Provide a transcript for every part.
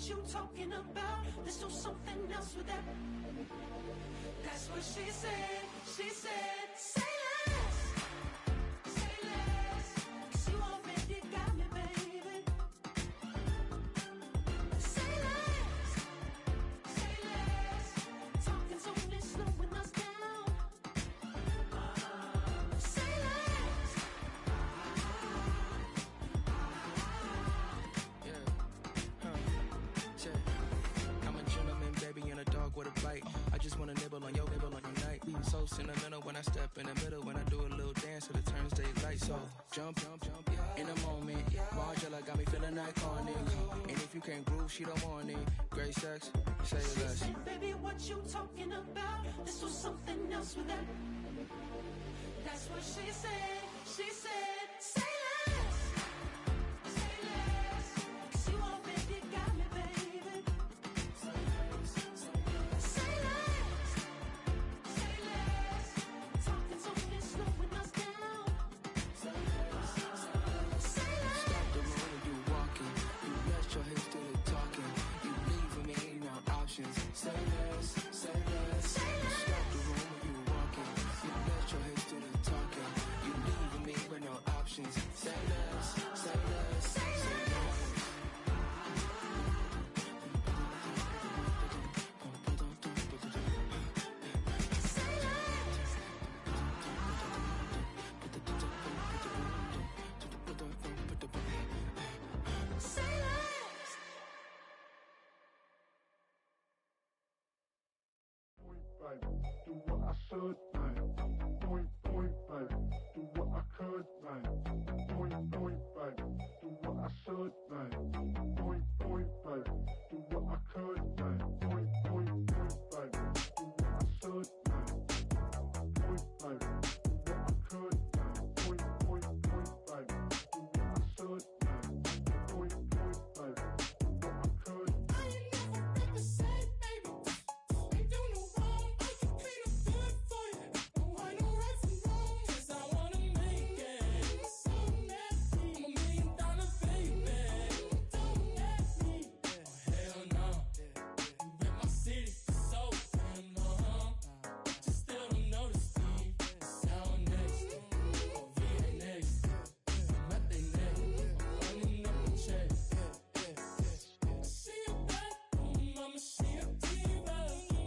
what you talking about. Let's do something else with that. That's what she said. She said, say less. Say less. 'Cause you already got me, baby. Say less. Say less. Talking's only slowing us down. Say less. I'm a gentleman, baby, and a dog with a bite. I just wanna nibble on your night. So sentimental when I step in the middle. When I do a little dance, till it turns daylight. So jump, in a moment. Margella got me feeling iconic. And if you can't groove, she don't want it. Great sex, say less. She said, baby, what you talking about? Let's do something else with that. That's what she said. She said, say less. Say less. 'Cause you already got me, baby. Say less. Say less. Talking's only slowing us down. Say less. Say less. Stop the room when you walking. You rest your hips till they talking. You leaving me no options. Say less, say less. Say less. Stop the room when you walking. You rest your hips till they talking. You leaving me with no options. Say less, say less, say less. Say less. Baby, do what I should, man. Point, baby, do what I could, man. Point, baby, do what I should, man. Point, baby, do what I could, man. Point, baby, do what I should, man. Point, baby, do what I could, man. Point, baby, do what I should, man. Point, baby, do what I could. I ain't never represent, baby. Ain't do no wrong. I can clean up good for you. No, I know right from wrong. 'Cause I wanna make it. So nasty. I'm $1 million baby. Don't let me. Oh, hell no. You rip my city so damn long. Just still don't notice me. Sound next. Oh, VA next. I'm at they neck. I'm running up the check. She a bad woman, mama, she a diva.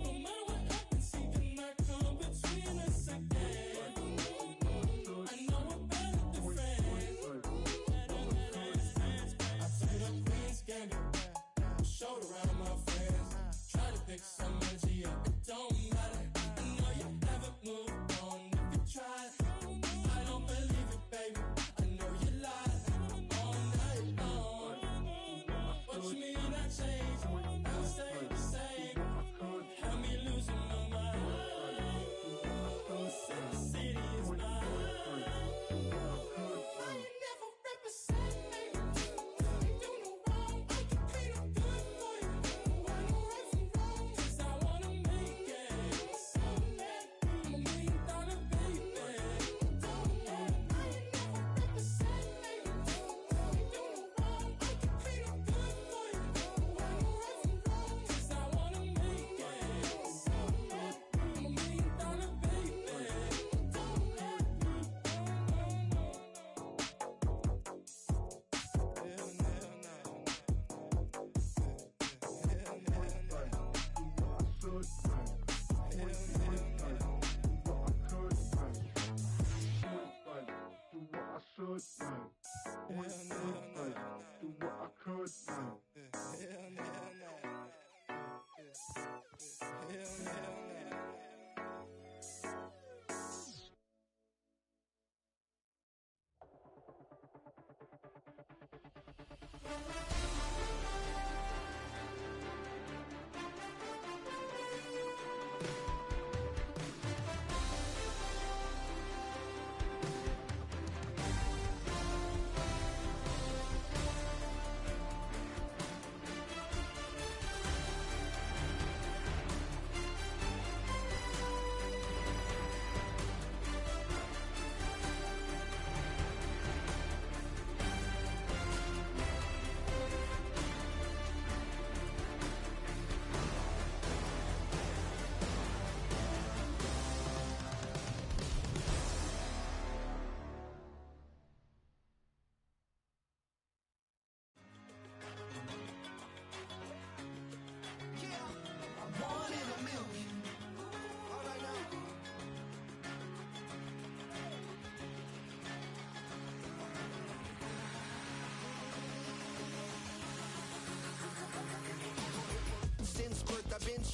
No matter what happens, she cannot come between us again. I know we're better than friends. I played up Queen's Gambit, showed around my friends. Try to pick some energy up, it don't matter. I know you haven't moved on if you tried. I don't believe it, baby. I know you lied all night long. What you mean I changed? I'll stay the same. Had me losing my mind. Sin City is mine. I ain't never represent, baby. Ain't do no wrong. I can clean up good for you. I know right from wrong. 'Cause I wanna make it. So let me. I'm $1 million baby. Don't let me. I ain't never represent, baby. Ain't do no wrong. I can clean up good for you. I know right from wrong. 'Cause I wanna make it. So let me. I'm $1 million baby. Don't let me.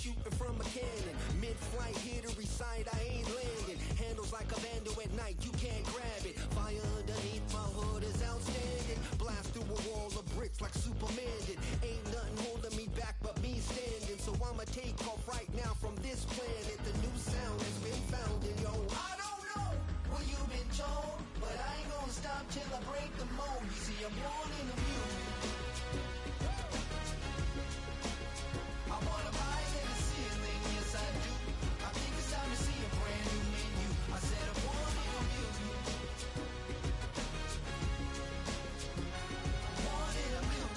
shooting from a cannon. Mid-flight, here to recite, I ain't landing. Handles like a vandal at night, you can't grab it. Fire underneath my hood is outstanding. Blast through a wall of bricks like Superman did. Ain't nothing holding me back but me standing. So I'ma take off right now from this planet. The new sound has been found and yo, I don't know what you've been told, but I ain't gonna stop till I break the mold. You see, I'm born in the music. I wanna rise in the ceiling, yes I do. I think it's time to see a brand new menu. I said I'm born in the music. I'm born in the music.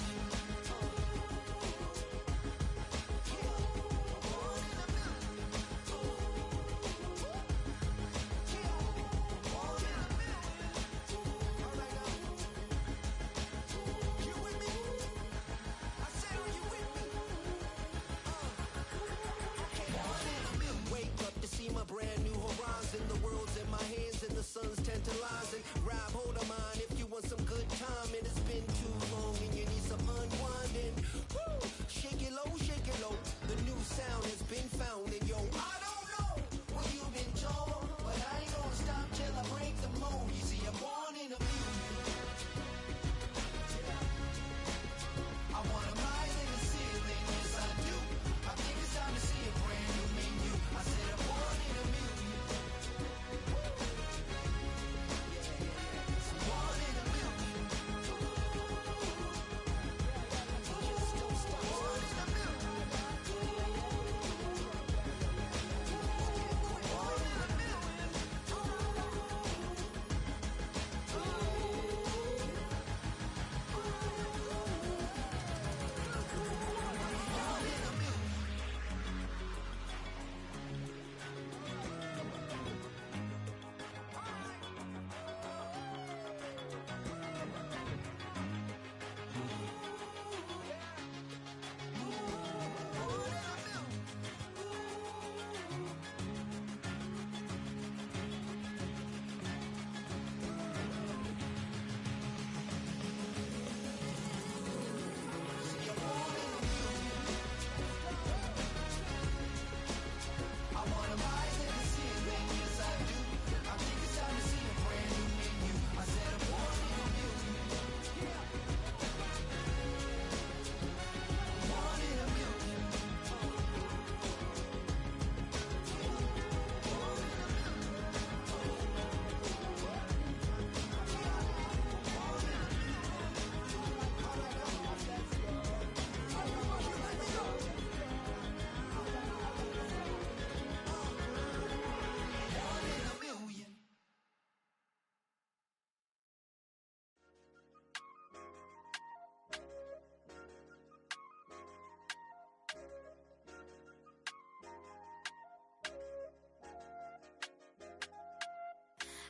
Brand new horizon, the world's in my hands and the sun's tantalizing. Grab hold of mine if you want some good time, and it's been too long and you need some unwinding. Woo! Shake it low, the new sound has been found and yo, I don't know what you've been told, but I ain't gonna stop till I break the mold. You see, I'm born in the music. I wanna rise in the ceiling, yes I do. I think it's time to see a brand new menu. I said I'm born in the music. Born in the music. Born in the music.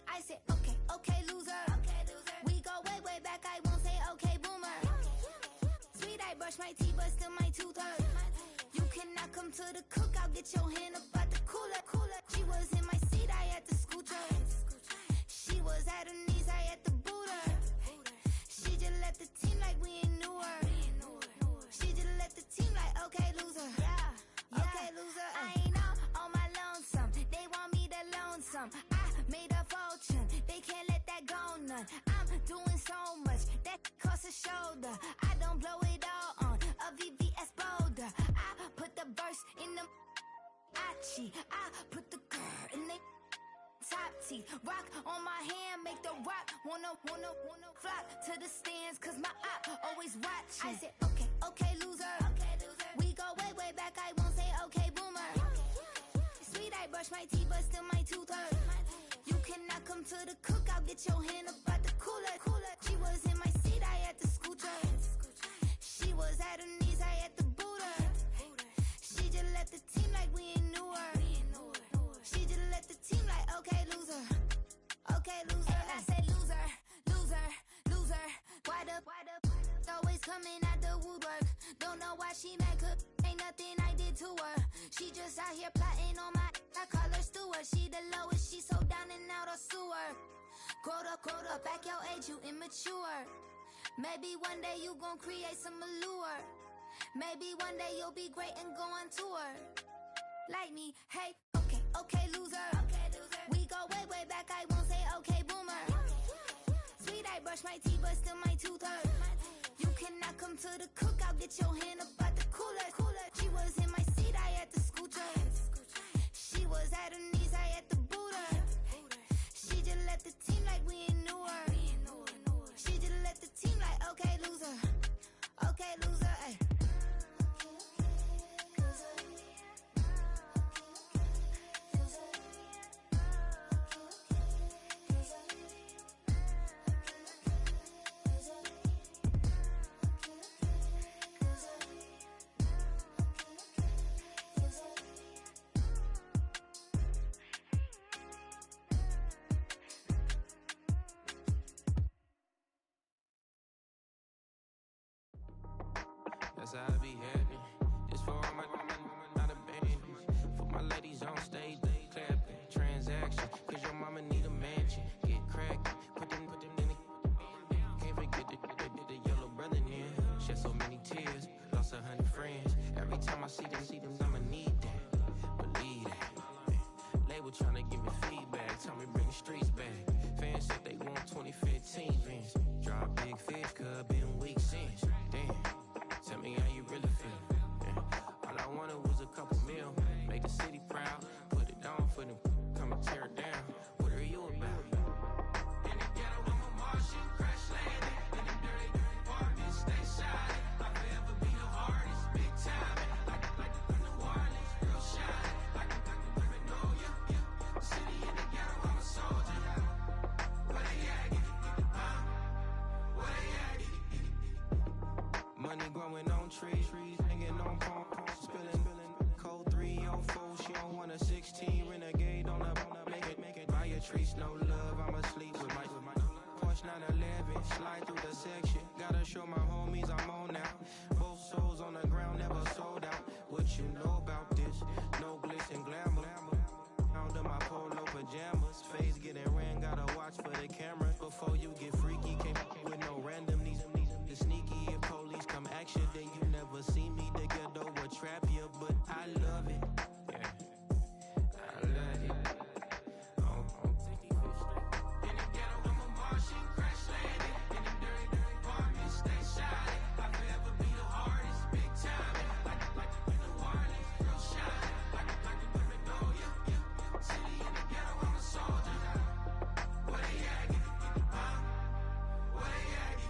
I said, okay, loser. We go way back, I won't say okay, boomer. Sweet, I brush my teeth, but still my tooth hurt. You cannot come to the cookout, get your hand up out the cooler. She was in my seat, I had to scoot her. She was at her knees, I had to boot her. She just left the team like we ain't knew her. She just left the team like, okay, loser. Okay, loser. I ain't on my lonesome. They want me to loan some. I made a fortune. They can't let that go none. I'm doing so much that costs a shoulder. I don't blow it all on a VVS boulder. I put the verse in the Achi. I put the girl in the top teeth. Rock on my hand, make the rock wanna flock to the stands, cause my op always watching. I said, okay, loser. We go way back, I won't say okay, boomer. Sweet, I brush my teeth, but still my tooth hurt. You cannot come to the cookout, get your hand up out the cooler. She was in my seat, I had to scoot her. She was at her knees, I had to boot her. She just left the team like we ain't knew her. She just left the team like, okay, loser. Okay, loser. And I said, loser. Why the always coming out the woodwork? Don't know why she mad, cause ain't nothing I did to her. She just out here plotting on my, I call her Stewart. She the lowest, she so down and out of sewer. Growed up, back your age, you immature. Maybe one day you gon' create some allure. Maybe one day you'll be great and go on tour. Like me, hey, okay, okay, loser. We go way, way back, I won't say okay, boomer. Sweet, I brush my teeth, but still my tooth hurt. You cannot come to the cookout, get your hand up at the cooler. She was in my seat, I had to scooter. She was at her knees, I had to boot her. She just let the team like we ain't knew her. She just let the team like, okay, loser. Okay, loser, ay. That's how I be happening. This for all my not abandoned. For my ladies on stage, they clapping. Transaction, cause your mama need a mansion. Get crackin', put them in the. Can't forget the yellow brother near. Shed so many tears, lost 100 friends. Every time I see them, I'ma need that. Believe that. Label tryna give me feedback, tell me bring the streets back. Fans said they want 2015 Vince. Drop big fish, cuz been weak since. Damn. Tell me how you really feel. Yeah. All I wanted was a couple mil. Make the city proud. Put it on for them. Come and tear it down. What are you about? In the ghetto, I'm a Martian. Crash landing. In the dirty apartments. Stay shining. I'll forever be the hardest. Big time. Like New Orleans. Real shine. Like Magnolia. City in the ghetto, I'm a soldier. Where they at? Where they at? Money growing on trees, hanging on palm, spilling, code 304. She don't want a 16 renegade on a make it. Buy a trees, no love. I'ma sleep with my Porsche 911, slide through the section. Gotta show my homies I'm on now. Both souls on the ground, never sold out. What you know about this? No glitz and glamour. Under my polo pajamas, face getting ran. Gotta watch for the cameras before you get freaky. Came with no random these sneaky. If police come action, then you never see me. The ghetto will trap you, but I love it. Yeah, I love it. In the ghetto, I'm a Martian, crash landing. In the dirty apartments, stay shining. I'll forever be the hardest, big time. Like New Orleans, real shine. Like Magnolia. City in the ghetto, I'm a soldier. Where they at? Where they at?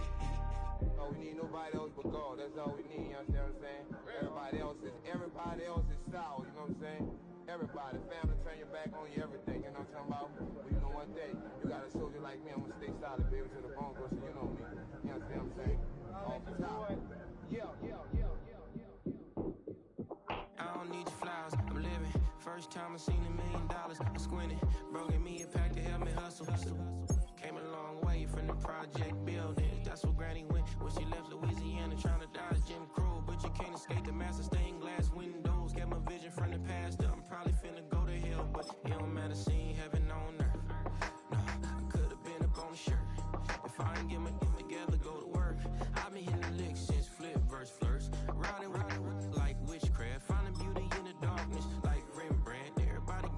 Oh, we need nobody else but God. That's all we need, you understand what I'm saying? Everybody else is sour, you know what I'm saying? Everybody, family, turn your back on you, everything, you know what I'm talking about? But you know one day, you got a soldier like me, I'm gonna stay solid, baby, to the bone, so you know me. You understand what I'm saying? Off the top. Yeah. I don't need your flowers, I'm living. First time I seen $1 million, I squinted. Broken me a pack to help me hustle. Came a long way from the project buildings. That's where Granny went when she left Louisiana, trying to dodge Jim Crow. But you can't escape the master stained glass windows. Got my vision from the past. I'm probably finna go to hell, but it don't matter, seeing heaven on earth. No, I could've been up on the shirt. If I ain't get my get together, go to work. I've been hitting the licks since flip verse first. Riding like witchcraft, finding beauty in the darkness like Rembrandt. Everybody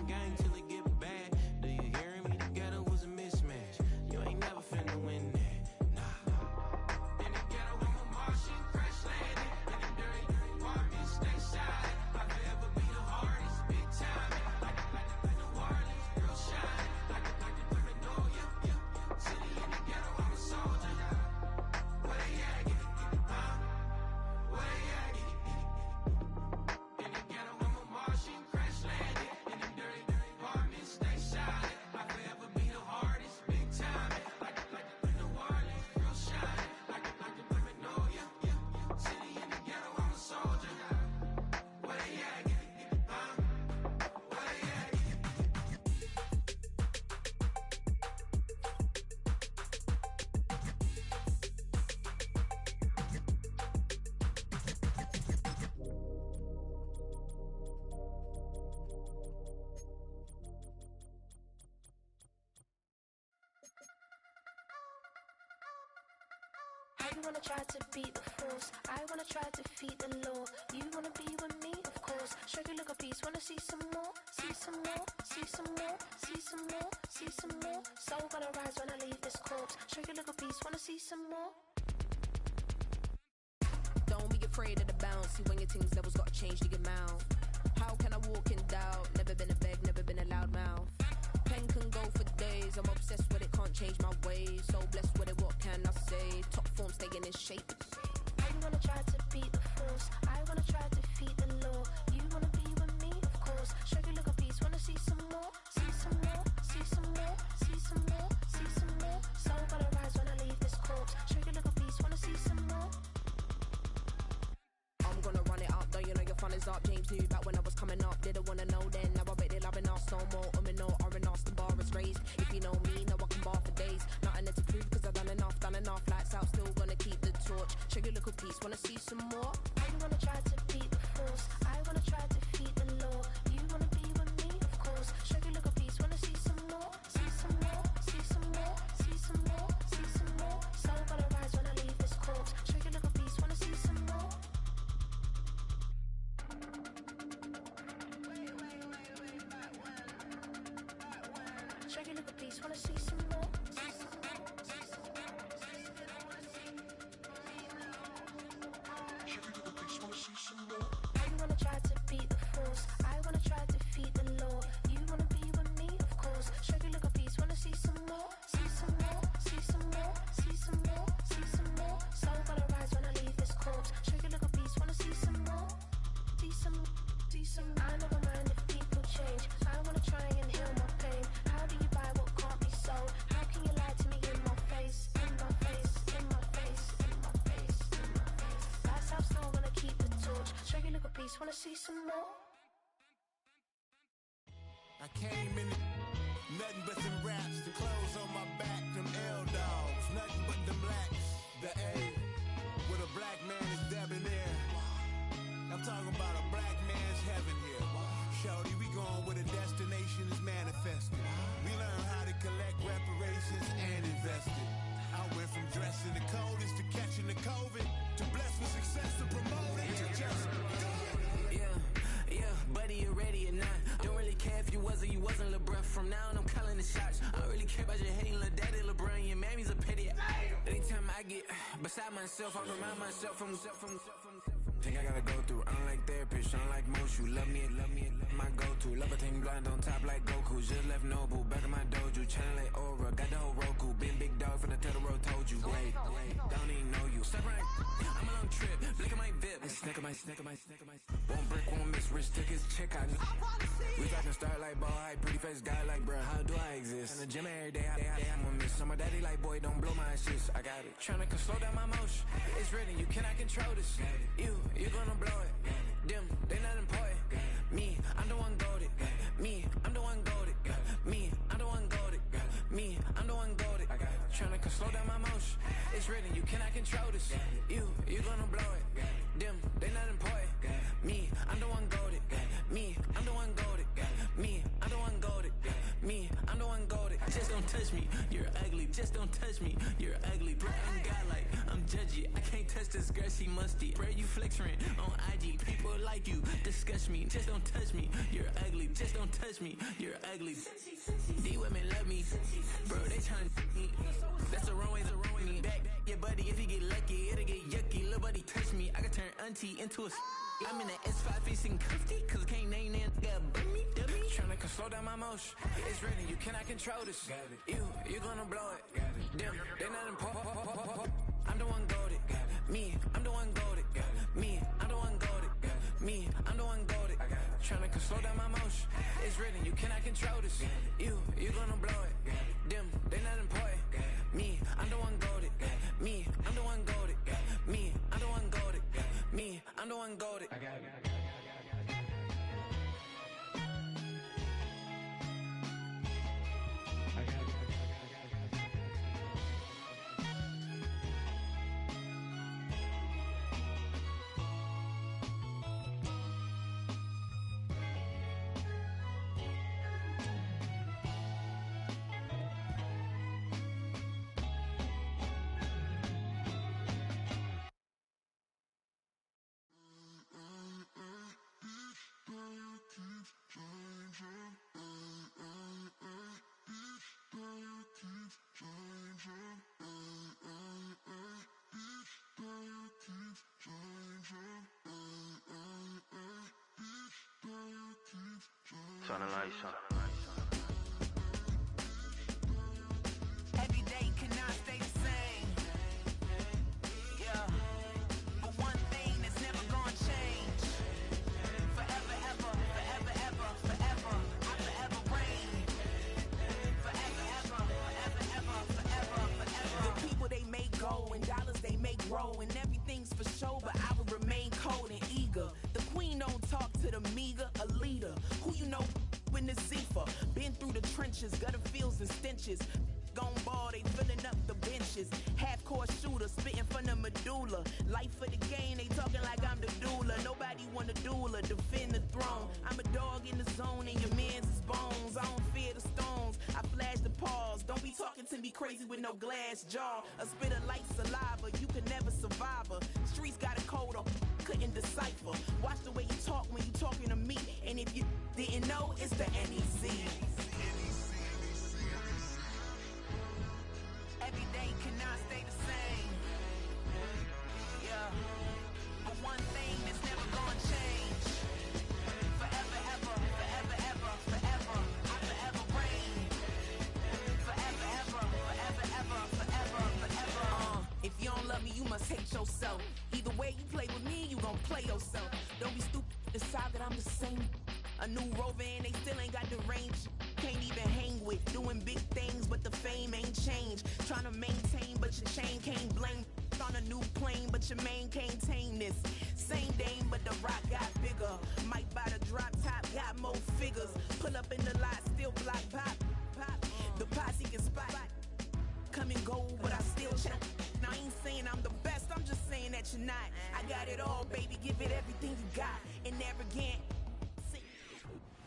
gang till it get bad. Do you hear me? The ghetto was a mismatch. You ain't never finna win that. Nah. In the ghetto, I'm a Martian, crash landing. In the dirty apartments, stay shining. I'll forever be the hardest, big time. Like New Orleans, real shine. Like Magnolia. City in the ghetto, I'm a soldier. Where they at? Where they You wanna try to beat the force, I wanna try to defeat the law. You wanna be with me, of course. Show you look a piece, wanna see some more, see some more, see some more, see some more, see some more. Soul gonna rise when I leave this corpse. Show you look a piece, wanna see some more. Don't be afraid of the bounce. See when your things levels got changed to your mouth. How can I walk in doubt? Never been a beg, never been a loud mouth. Pen can go for days. I'm obsessed with it, can't change my ways. So blessed with it, what can I say? Top form staying in shape. You wanna try to beat the force, I wanna try to defeat the law. You wanna be with me, of course. Show you look a piece, wanna see some more, see some more, see some more, see some more, see some more. Soul gonna rise when I leave this corpse. Show you look a piece, wanna see some more. I'm gonna run it up, though you know your fun is up. James knew back when I was coming up. Didn't wanna know then, now I bet they loving us no more. No, R&R's the bar is raised. If you know me, now I can bar for days. Nothing there to prove, cause I've done enough. Lights out, still gonna keep the torch. Show you look a piece, wanna see some more? You wanna try to beat the force, I wanna try to defeat the law. You wanna be with me, of course. Show you look a piece, wanna see some more, see some more, see some more, see some more, see some more. Soul gonna rise when I leave this corpse. Show you look a piece, wanna see some more. Show you look a piece, wanna see some more. You wanna try to beat the force, I wanna try to defeat the law. You wanna be with me, of course. Show you look a piece, wanna see some more, see some more, see some more, see some more, see some more. Soul gonna rise when I leave this corpse. Show you look a piece, wanna see some more, see some, see some. I never mind if people change. I wanna try and heal my pain. How do you buy what can't be sold? How can you lie to me in my face, in my face, in my face, in my face, in my face? That's how I'm still gonna keep the torch. Show you look a piece, wanna see some more? I came in nothing but some raps, the clothes on my back, them L-dogs, nothing but them blacks. The A, with a black man is debonair. I'm talking about a black man's heaven here. Shorty, we going where the destination is manifested. We learn how to collect reparations and invest it. I went from dressing the coldest to catching the COVID, to blessed with success to promote it, to just do it. Yeah, buddy, you ready or not? Don't really care if you was or you wasn't LeBron. From now on, I'm calling the shots. I don't really care about your hating little daddy LeBron. Your mammy's a pity. Anytime I get beside myself, I remind myself from. Think I gotta go through. I don't like therapists, I don't like most. You love me, my go-to. Love a thing blind on top like Goku. Just left Nobu, back in my dojo. Channel like Aura, got the whole Roku. Been big dog from the Tether Road, told you. Wait, don't even know you. Step right, I'm a long trip. Look at my VIP. Snack of my. One brick, one miss. Rich took his check out. We talking start like ball hype. Pretty face guy like, bruh, how do I exist? In the gym every day, I'm a miss. I'm a daddy like, boy, don't blow my assist. I got it. Tryna slow down my motion. It's written, you cannot control this. You gonna blow it. Them, they not important. Me, I'm the one goated. Me, I'm the one goated. Me, I'm the one goated. Me, I'm the one goated. Tryna slow down my motion. It's written, you cannot control this. You gonna blow it. Them, they not important. Me, I'm the one goated. Me, I'm the one goated. Me, I'm the one goated. Me, I'm the one goated. Just don't touch me, you're ugly. Just don't touch me, you're ugly. Bro, I'm godlike, I'm judgy. I can't touch this girl, she musty. Bro, you flexing on IG. People like you disgust me. Just don't touch me, you're ugly. Just don't touch me, you're ugly. These women love me, bro, they tryna me. That's the wrong way, back your buddy. If you get lucky, it'll get yucky. Little buddy touch me, I can turn auntie into a. I'm in the S5 facing comfy, cause I can't name that nigga me, dummy. Tryna slow down my motion. It's written, you cannot control this. You gonna blow it. Them, they not important. I'm the one goated. Me, I'm the one goated. Me, I'm the one goated. Me, I'm the one goated. Tryna slow down my motion. It's written, you cannot control this. You gonna blow it. Them, they not important. Me, I'm the one goated. Me, I'm the one goated. Me, I'm the one goated. Me, I'm the one goated. I got it. Turn the lights on. Every day cannot stay the same. Yeah. But one thing that's never gonna change. Forever, ever, forever, ever, forever. I forever reign. Forever, ever, forever, ever, forever, forever. The people they make go and dollars they make grow and everything's for show, but I will remain cold and eager. The queen don't talk to the meager, a leader. Who you know in the Zephyr? Been through the trenches, gutter fields and stenches. Gone ball, they filling up the benches. Half-court shooter, spitting from the medulla. Life for the game, they talking like I'm the doula. Nobody wanna duel or defend the throne. I'm a dog in the zone and your man's is bones. I don't fear the stones, I flash the paws. Don't be talking to me crazy with no glass jaw. A spit of light saliva, you can never survive her. Streets got a code up, couldn't decipher. Watch the way you talk when you talking to me. And if you didn't know, it's the NEC. Every day cannot stay the same. Yeah. But one thing that's never gonna change. Forever, ever, forever, ever, forever. I forever reign. Forever, ever, forever, ever, forever, forever. If you don't love me, you must hate yourself. Either way you play with me, you gon' play yourself. Don't be stupid, decide that I'm the same. A new rover and they still ain't got the range. Can't even hang with, doing big things, but the fame ain't changed. Trying to maintain, but your chain can't blame. On a new plane, but your main can't tame this. Same dame, but the rock got bigger. Might buy the drop top, got more figures. Pull up in the lot, still block pop, pop. The posse can spot. Come and go, but I still check. Now I ain't saying I'm the best, I'm just saying that you're not. I got it all, baby, give it everything you got. And never again.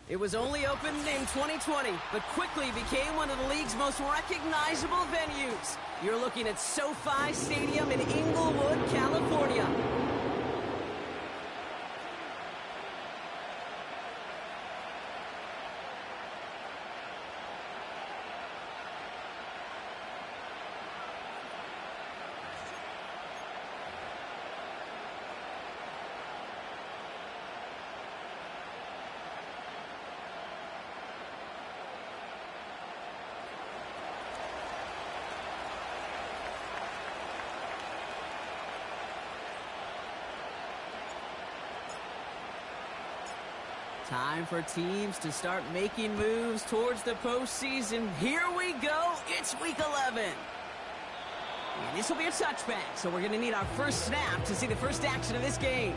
It was only opened in 2020, but quickly became one of the league's most recognizable venues. You're looking at SoFi Stadium in Inglewood, California. Time for teams to start making moves towards the postseason. Here we go. It's week 11. And this will be a touchback, so we're going to need our first snap to see the first action of this game.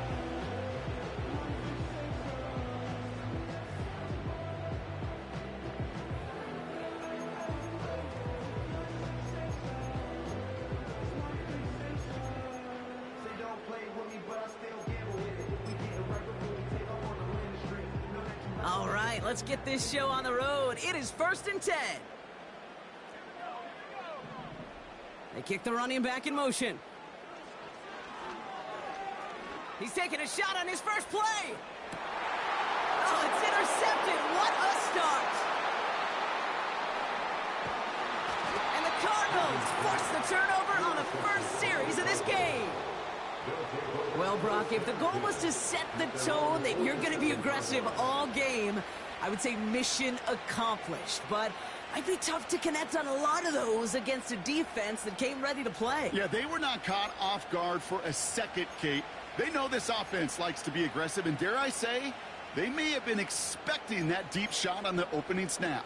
All right, let's get this show on the road. It is 1st and 10. They kick the running back in motion. He's taking a shot on his first play. Oh, it's intercepted. What a start. And the Cardinals force the turnover on the first series of this game. Well, Brock, if the goal was to set the tone that you're going to be aggressive all game, I would say mission accomplished. But I'd be tough to connect on a lot of those against a defense that came ready to play. Yeah, they were not caught off guard for a second, Kate. They know this offense likes to be aggressive, and dare I say, they may have been expecting that deep shot on the opening snap.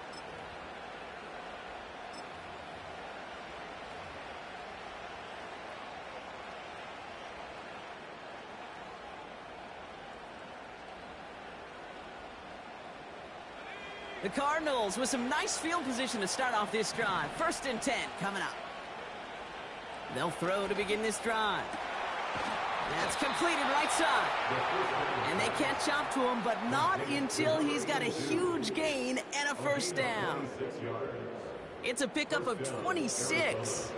The Cardinals with some nice field position to start off this drive. 1st and 10 coming up. They'll throw to begin this drive. That's completed right side. And they catch up to him, but not until he's got a huge gain and a first down. It's a pickup of 26.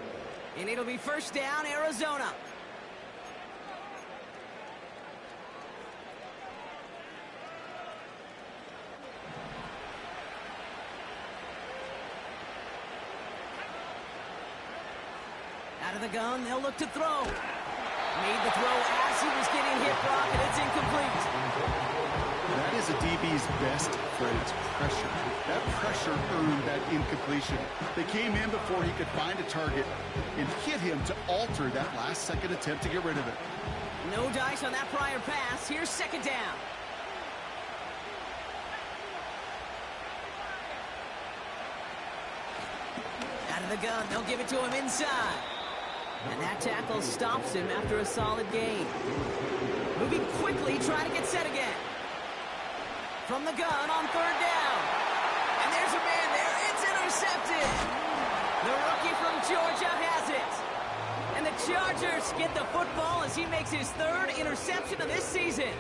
And it'll be first down, Arizona. Out of the gun, they'll look to throw. Made the throw as he was getting hit, Brock, and it's incomplete. That is a DB's best friend, pressure. That pressure earned that incompletion. They came in before he could find a target and hit him to alter that last-second attempt to get rid of it. No dice on that prior pass. Here's second down. Out of the gun, they'll give it to him inside. And that tackle stops him after a solid gain. Moving quickly, trying to get set again. From the gun on third down. And there's a man there. It's intercepted. The rookie from Georgia has it. And the Chargers get the football as he makes his third interception of this season.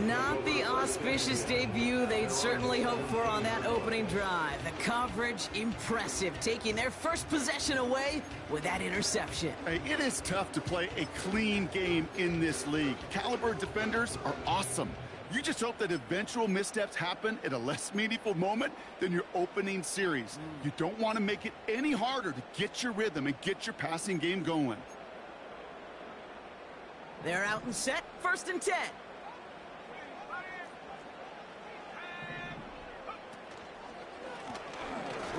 Not the auspicious debut they'd certainly hoped for on that opening drive. The coverage, impressive, taking their first possession away with that interception. Hey, it is tough to play a clean game in this league. Caliber defenders are awesome. You just hope that eventual missteps happen at a less meaningful moment than your opening series. You don't want to make it any harder to get your rhythm and get your passing game going. They're out and set, 1st and 10.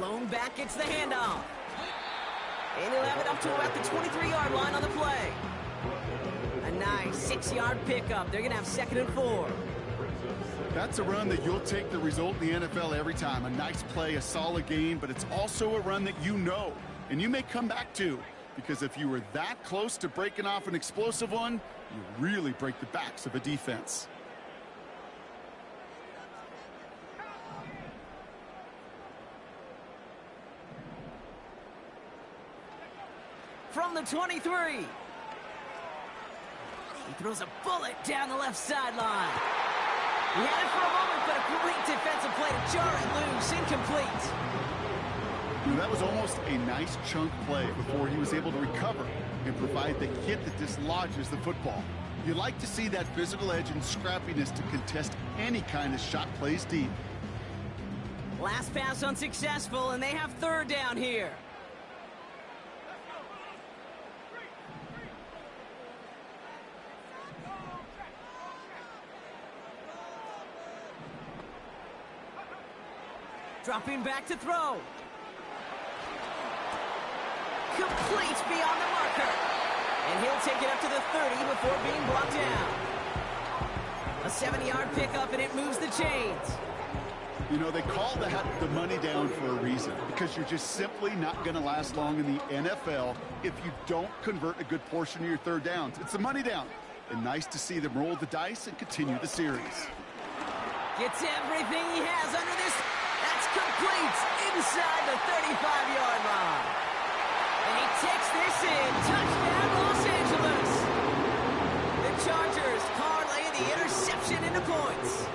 Lone back gets the handoff. And he'll have it up to about the 23-yard line on the play. A nice 6-yard pickup. They're going to have 2nd and 4. That's a run that you'll take the result in the NFL every time. A nice play, a solid game, but it's also a run that you know, and you may come back to, because if you were that close to breaking off an explosive one, you really break the backs of a defense. From the 23. He throws a bullet down the left sideline. He had it for a moment, but a great defensive play to jar it loose, incomplete. That was almost a nice chunk play before he was able to recover and provide the hit that dislodges the football. You like to see that physical edge and scrappiness to contest any kind of shot plays deep. Last pass unsuccessful, and they have 3rd down here. Dropping back to throw. Complete beyond the marker. And he'll take it up to the 30 before being brought down. A 70-yard pickup, and it moves the chains. You know, they call that the money down for a reason, because you're just simply not going to last long in the NFL if you don't convert a good portion of your 3rd downs. It's the money down. And nice to see them roll the dice and continue the series. Gets everything he has under this. That's complete inside the 35-yard line. And he takes this in. Touchdown, Los Angeles. The Chargers parlay the interception into points.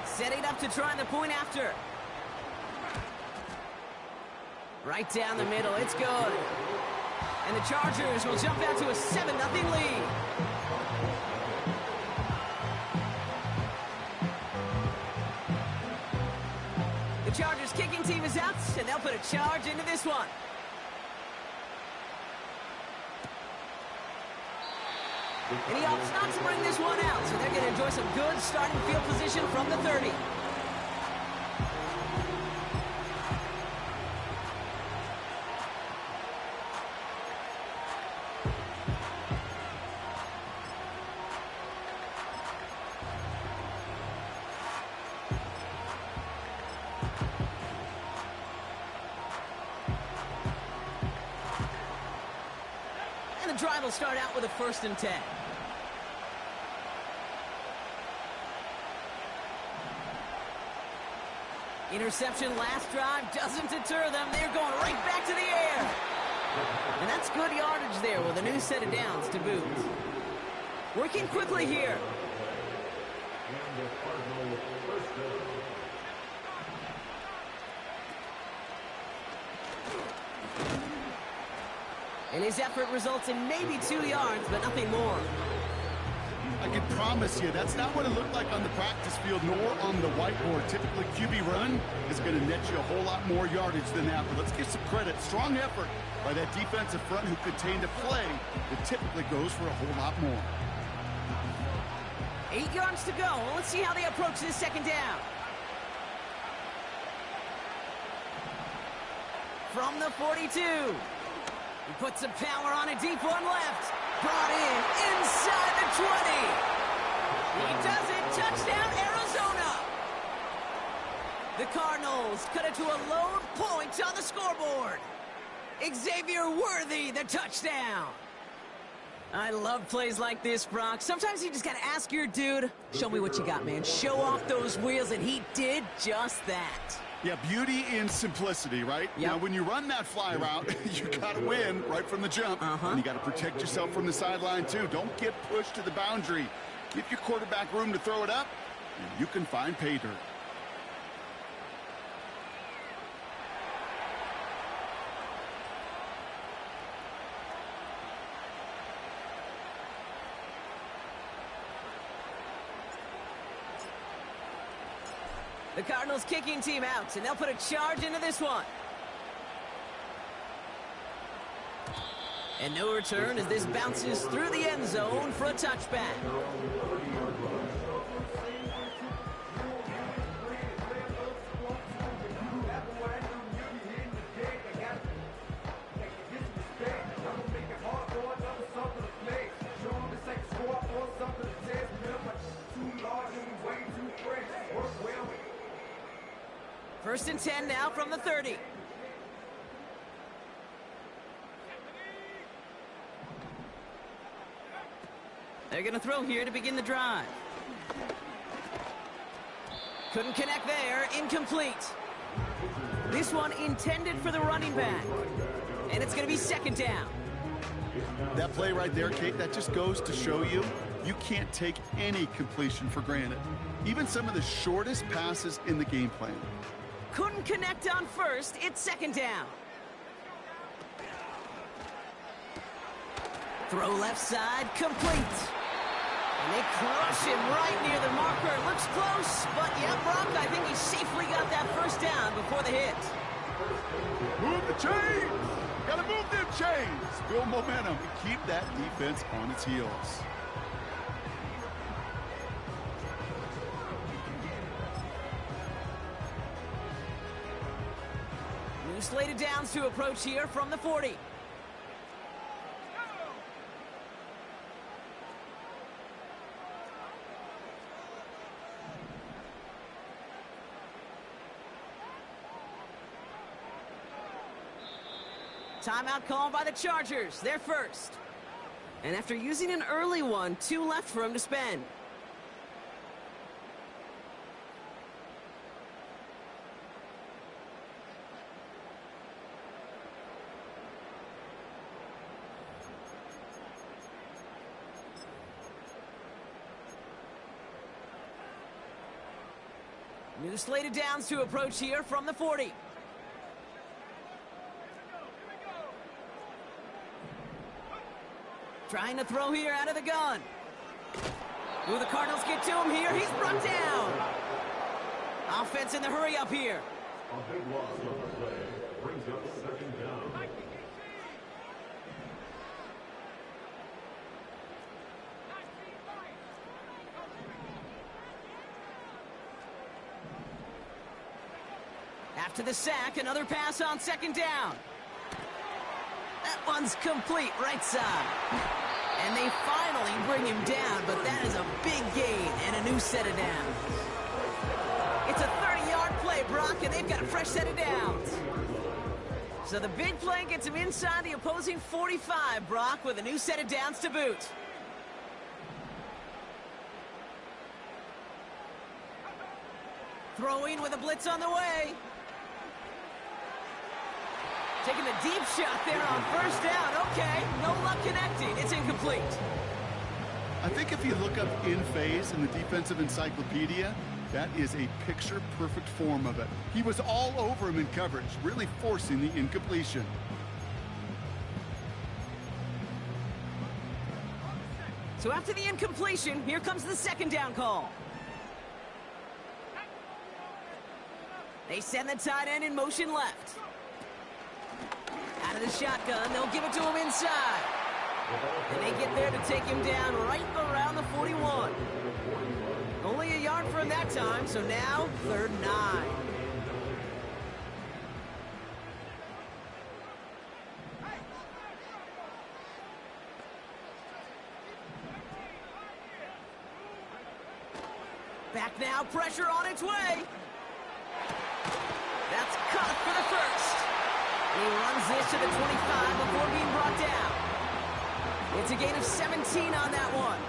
Setting up to try the point after. Right down the middle. It's good. And the Chargers will jump out to a 7-0 lead. The Chargers kicking team is out, and they'll put a charge into this one. And he opts not to bring this one out, so they're going to enjoy some good starting field position from the 30. And the drive will start out with a 1st and 10. Interception last drive doesn't deter them. They're going right back to the air. And that's good yardage there with a new set of downs to boot. Working quickly here. And his effort results in maybe 2 yards, but nothing more. I can promise you that's not what it looked like on the practice field nor on the whiteboard. Typically, QB run is going to net you a whole lot more yardage than that. But let's give some credit. Strong effort by that defensive front who contained a play that typically goes for a whole lot more. 8 yards to go. Let's see how they approach this second down. From the 42. He puts some power on a deep one left. Brought in inside the 20. He does it. Touchdown, Arizona. The Cardinals cut it to a lone point on the scoreboard. Xavier Worthy, the touchdown. I love plays like this, Brock. Sometimes you just got to ask your dude, show me what you got, man. Show off those wheels, and he did just that. Yeah, beauty in simplicity, right? Yep. Now, when you run that fly route, you got to win right from the jump. And you got to protect yourself from the sideline, too. Don't get pushed to the boundary. Give your quarterback room to throw it up, and you can find pay dirt. The Cardinals kicking team out, and they'll put a charge into this one. And no return as this bounces through the end zone for a touchback. First and 10 now from the 30. They're going to throw here to begin the drive. Couldn't connect there. Incomplete. This one intended for the running back. And it's going to be second down. That play right there, Kate, that just goes to show you can't take any completion for granted. Even some of the shortest passes in the game plan. Couldn't connect on first. It's second down. Throw left side, complete. And they crush him right near the marker. Looks close, but yeah, Brock, I think he safely got that first down before the hit. Move the chains! Gotta move them chains! Build momentum and keep that defense on its heels. New slated downs to approach here from the 40. Timeout called by the Chargers. They're first. And after using an early one, 2 left for him to spend. New slated downs to approach here from the 40. Trying to throw here out of the gun. Will the Cardinals get to him here? He's brought down. Offense in the hurry up here. A big loss on the play. Brings up second down. After the sack, another pass on second down. That one's complete, right side. And they finally bring him down, but that is a big gain and a new set of downs. It's a 30-yard play, Brock, and they've got a fresh set of downs. So the big play gets him inside the opposing 45, Brock, with a new set of downs to boot. Throwing with a blitz on the way. Taking the deep shot there on first down. Okay, no luck connecting. It's incomplete. I think if you look up in phase in the defensive encyclopedia, that is a picture-perfect form of it. He was all over him in coverage, really forcing the incompletion. So after the incompletion, here comes the second down call. They send the tight end in motion left. Out of the shotgun, they'll give it to him inside. And they get there to take him down right around the 41. Only a yard for him that time, so now 3rd and 9. Back now, pressure on its way. That's cut for the first. He runs this to the 25 before being brought down. It's a gain of 17 on that one.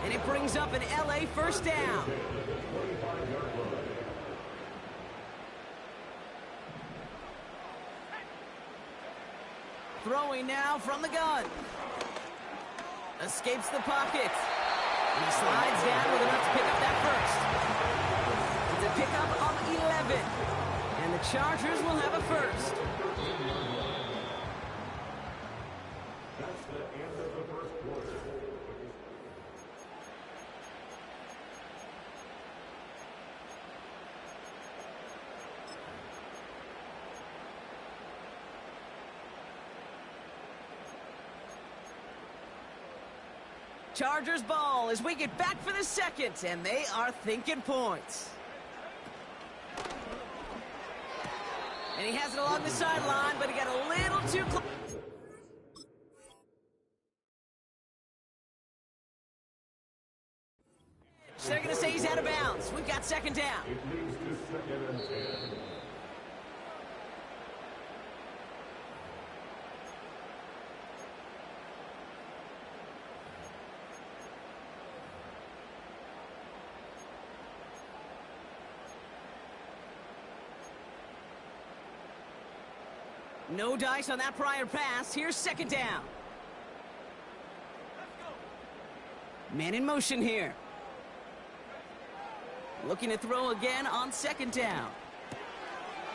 And it brings up an LA first down. Throwing now from the gun. Escapes the pocket. And he slides down with enough to pick up that first. It's a pickup of 11. And the Chargers will have a first. That's the end of the first quarter. Chargers ball as we get back for the second, and they are thinking points. And he has it along the sideline, but he got a little too close. They're going to say he's out of bounds. We've got 2nd down. It leads to 2nd and 10. No dice on that prior pass. Here's 2nd down. Man in motion here. Looking to throw again on 2nd down.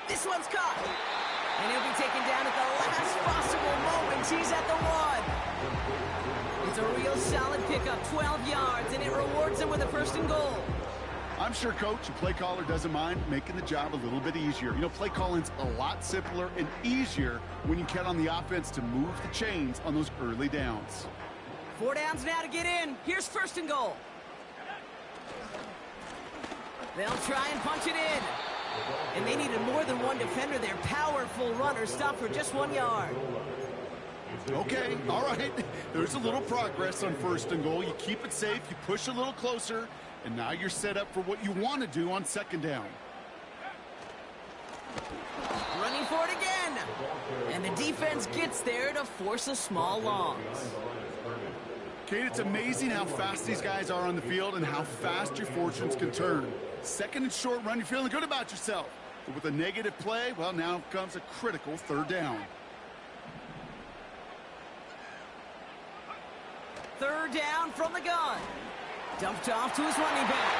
This one's caught. And he'll be taken down at the last possible moment. He's at the 1. It's a real solid pickup, 12 yards, and it rewards him with a 1st and goal. I'm sure coach and play caller doesn't mind making the job a little bit easier. You know, play calling's a lot simpler and easier when you count on the offense to move the chains on those early downs. 4 downs now to get in. Here's 1st and goal. They'll try and punch it in. And they needed more than one defender. Their powerful runner stopped for just 1 yard. Okay, all right. There's a little progress on 1st and goal. You keep it safe, you push a little closer, and now you're set up for what you want to do on 2nd down. Running for it again. And the defense gets there to force a small loss. Kate, it's amazing how fast these guys are on the field and how fast your fortunes can turn. 2nd and short run, you're feeling good about yourself. But with a negative play, well, now comes a critical 3rd down. 3rd down from the gun. Dumped off to his running back.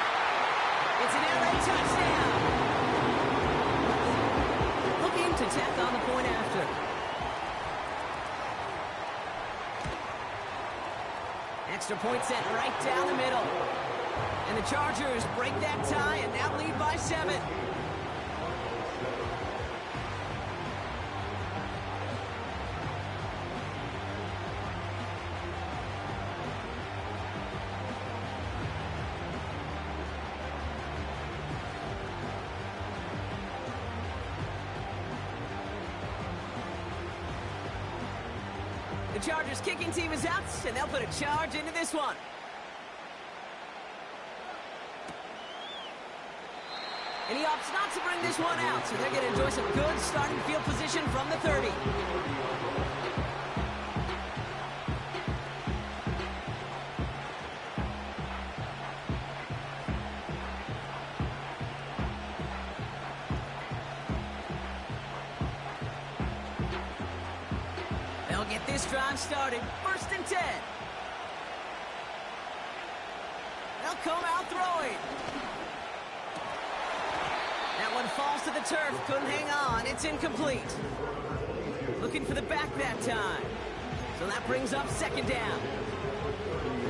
It's an LA touchdown. Looking to tack on the point after. Extra point set right down the middle. And the Chargers break that tie and now lead by 7. The Chargers kicking team is out, and they'll put a charge into this one. And he opts not to bring this one out, so they're going to enjoy some good starting field position from the 30. They'll get this drive started. 1st and 10. They'll come out throwing. That one falls to the turf. Couldn't hang on. It's incomplete. Looking for the back that time. So that brings up 2nd down.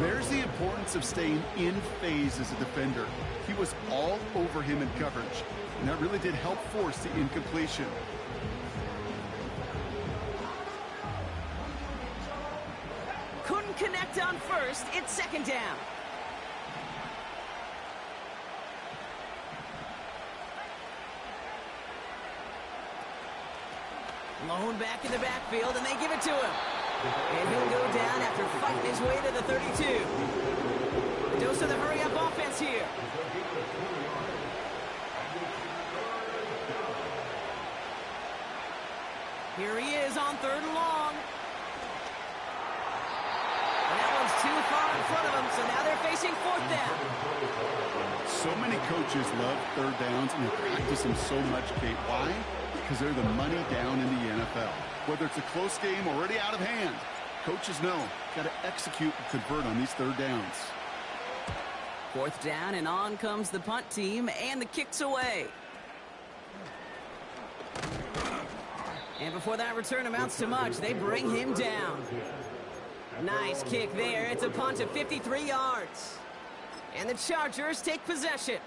There's the importance of staying in phase as a defender. He was all over him in coverage, and that really did help force the incompletion. Couldn't couldn't connect on first. It's second down. Lone back in the backfield, and they give it to him. And he'll go down after fighting his way to the 32. A dose of the hurry-up offense here. Here he is on 3rd and long. And that one's too far in front of him, so now they're facing 4th down. So many coaches love 3rd downs, and they practice them so much, Kate. Why? Because they're the money down in the NFL. Whether it's a close game already out of hand, coaches know, got to execute and convert on these 3rd downs. 4th down, and on comes the punt team, and the kick's away. And before that return amounts to much, they bring him down. Nice kick there. It's a punt of 53 yards. And the Chargers take possession.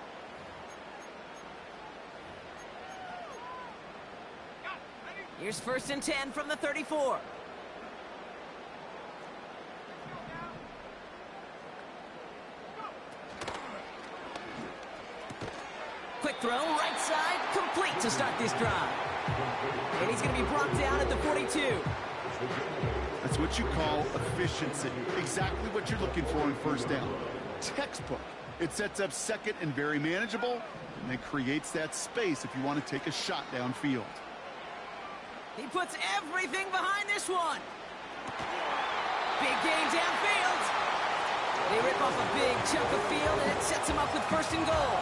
Here's 1st and 10 from the 34. Quick throw, right side, complete to start this drive. And he's going to be brought down at the 42. That's what you call efficiency. Exactly what you're looking for in 1st down. Textbook. It sets up 2nd and very manageable, and then creates that space if you want to take a shot downfield. He puts everything behind this one. Big gain downfield. They rip off a big chunk of field, and it sets him up with 1st and goal.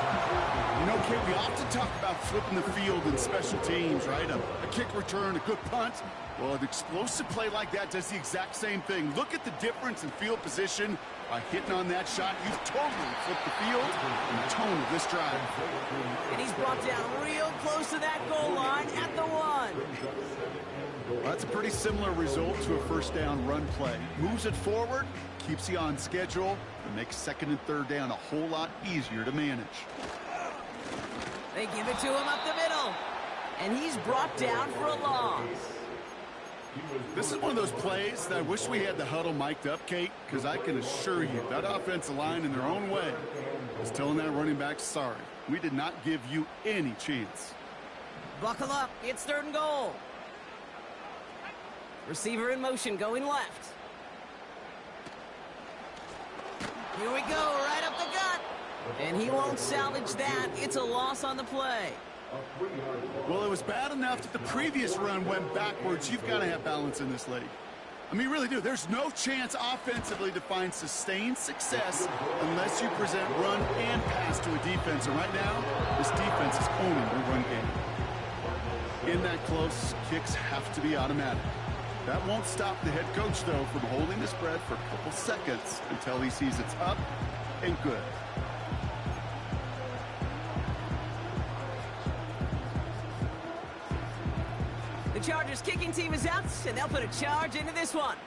You know, Kate, we often talk about flipping the field in special teams, right? A kick return, a good punt. Well, an explosive play like that does the exact same thing. Look at the difference in field position by hitting on that shot. You've totally flipped the field and the tone of this drive. And he's brought down real close to that goal line at the 1. Well, that's a pretty similar result to a 1st down run play. Moves it forward, keeps you on schedule, and makes 2nd and 3rd down a whole lot easier to manage. They give it to him up the middle. And he's brought down for a loss. This is one of those plays that I wish we had the huddle mic'd up, Kate, because I can assure you that offensive line in their own way is telling that running back, sorry, we did not give you any chance. Buckle up. It's 3rd and goal. Receiver in motion going left. Here we go, right up the gut. And he won't salvage that. It's a loss on the play. Well, it was bad enough that the previous run went backwards. You've got to have balance in this league. I mean, you really do. There's no chance offensively to find sustained success unless you present run and pass to a defense. And right now, this defense is owning the run game. In that close, kicks have to be automatic. That won't stop the head coach, though, from holding his breath for a couple seconds until he sees it's up and good. The Chargers kicking team is out, and they'll put a charge into this one.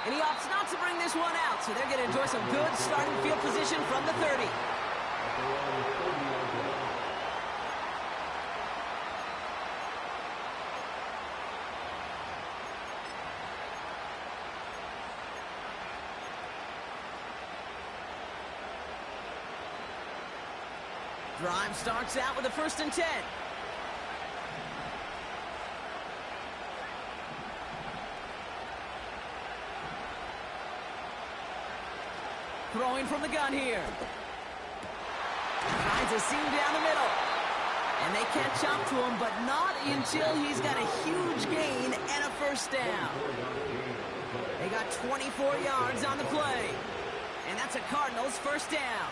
And he opts not to bring this one out, so they're going to enjoy some good starting field position from the 30. Drive starts out with a 1st and 10. Throwing from the gun here. Finds a seam down the middle. And they catch up to him, but not until he's got a huge gain and a 1st down. They got 24 yards on the play. And that's a Cardinals 1st down.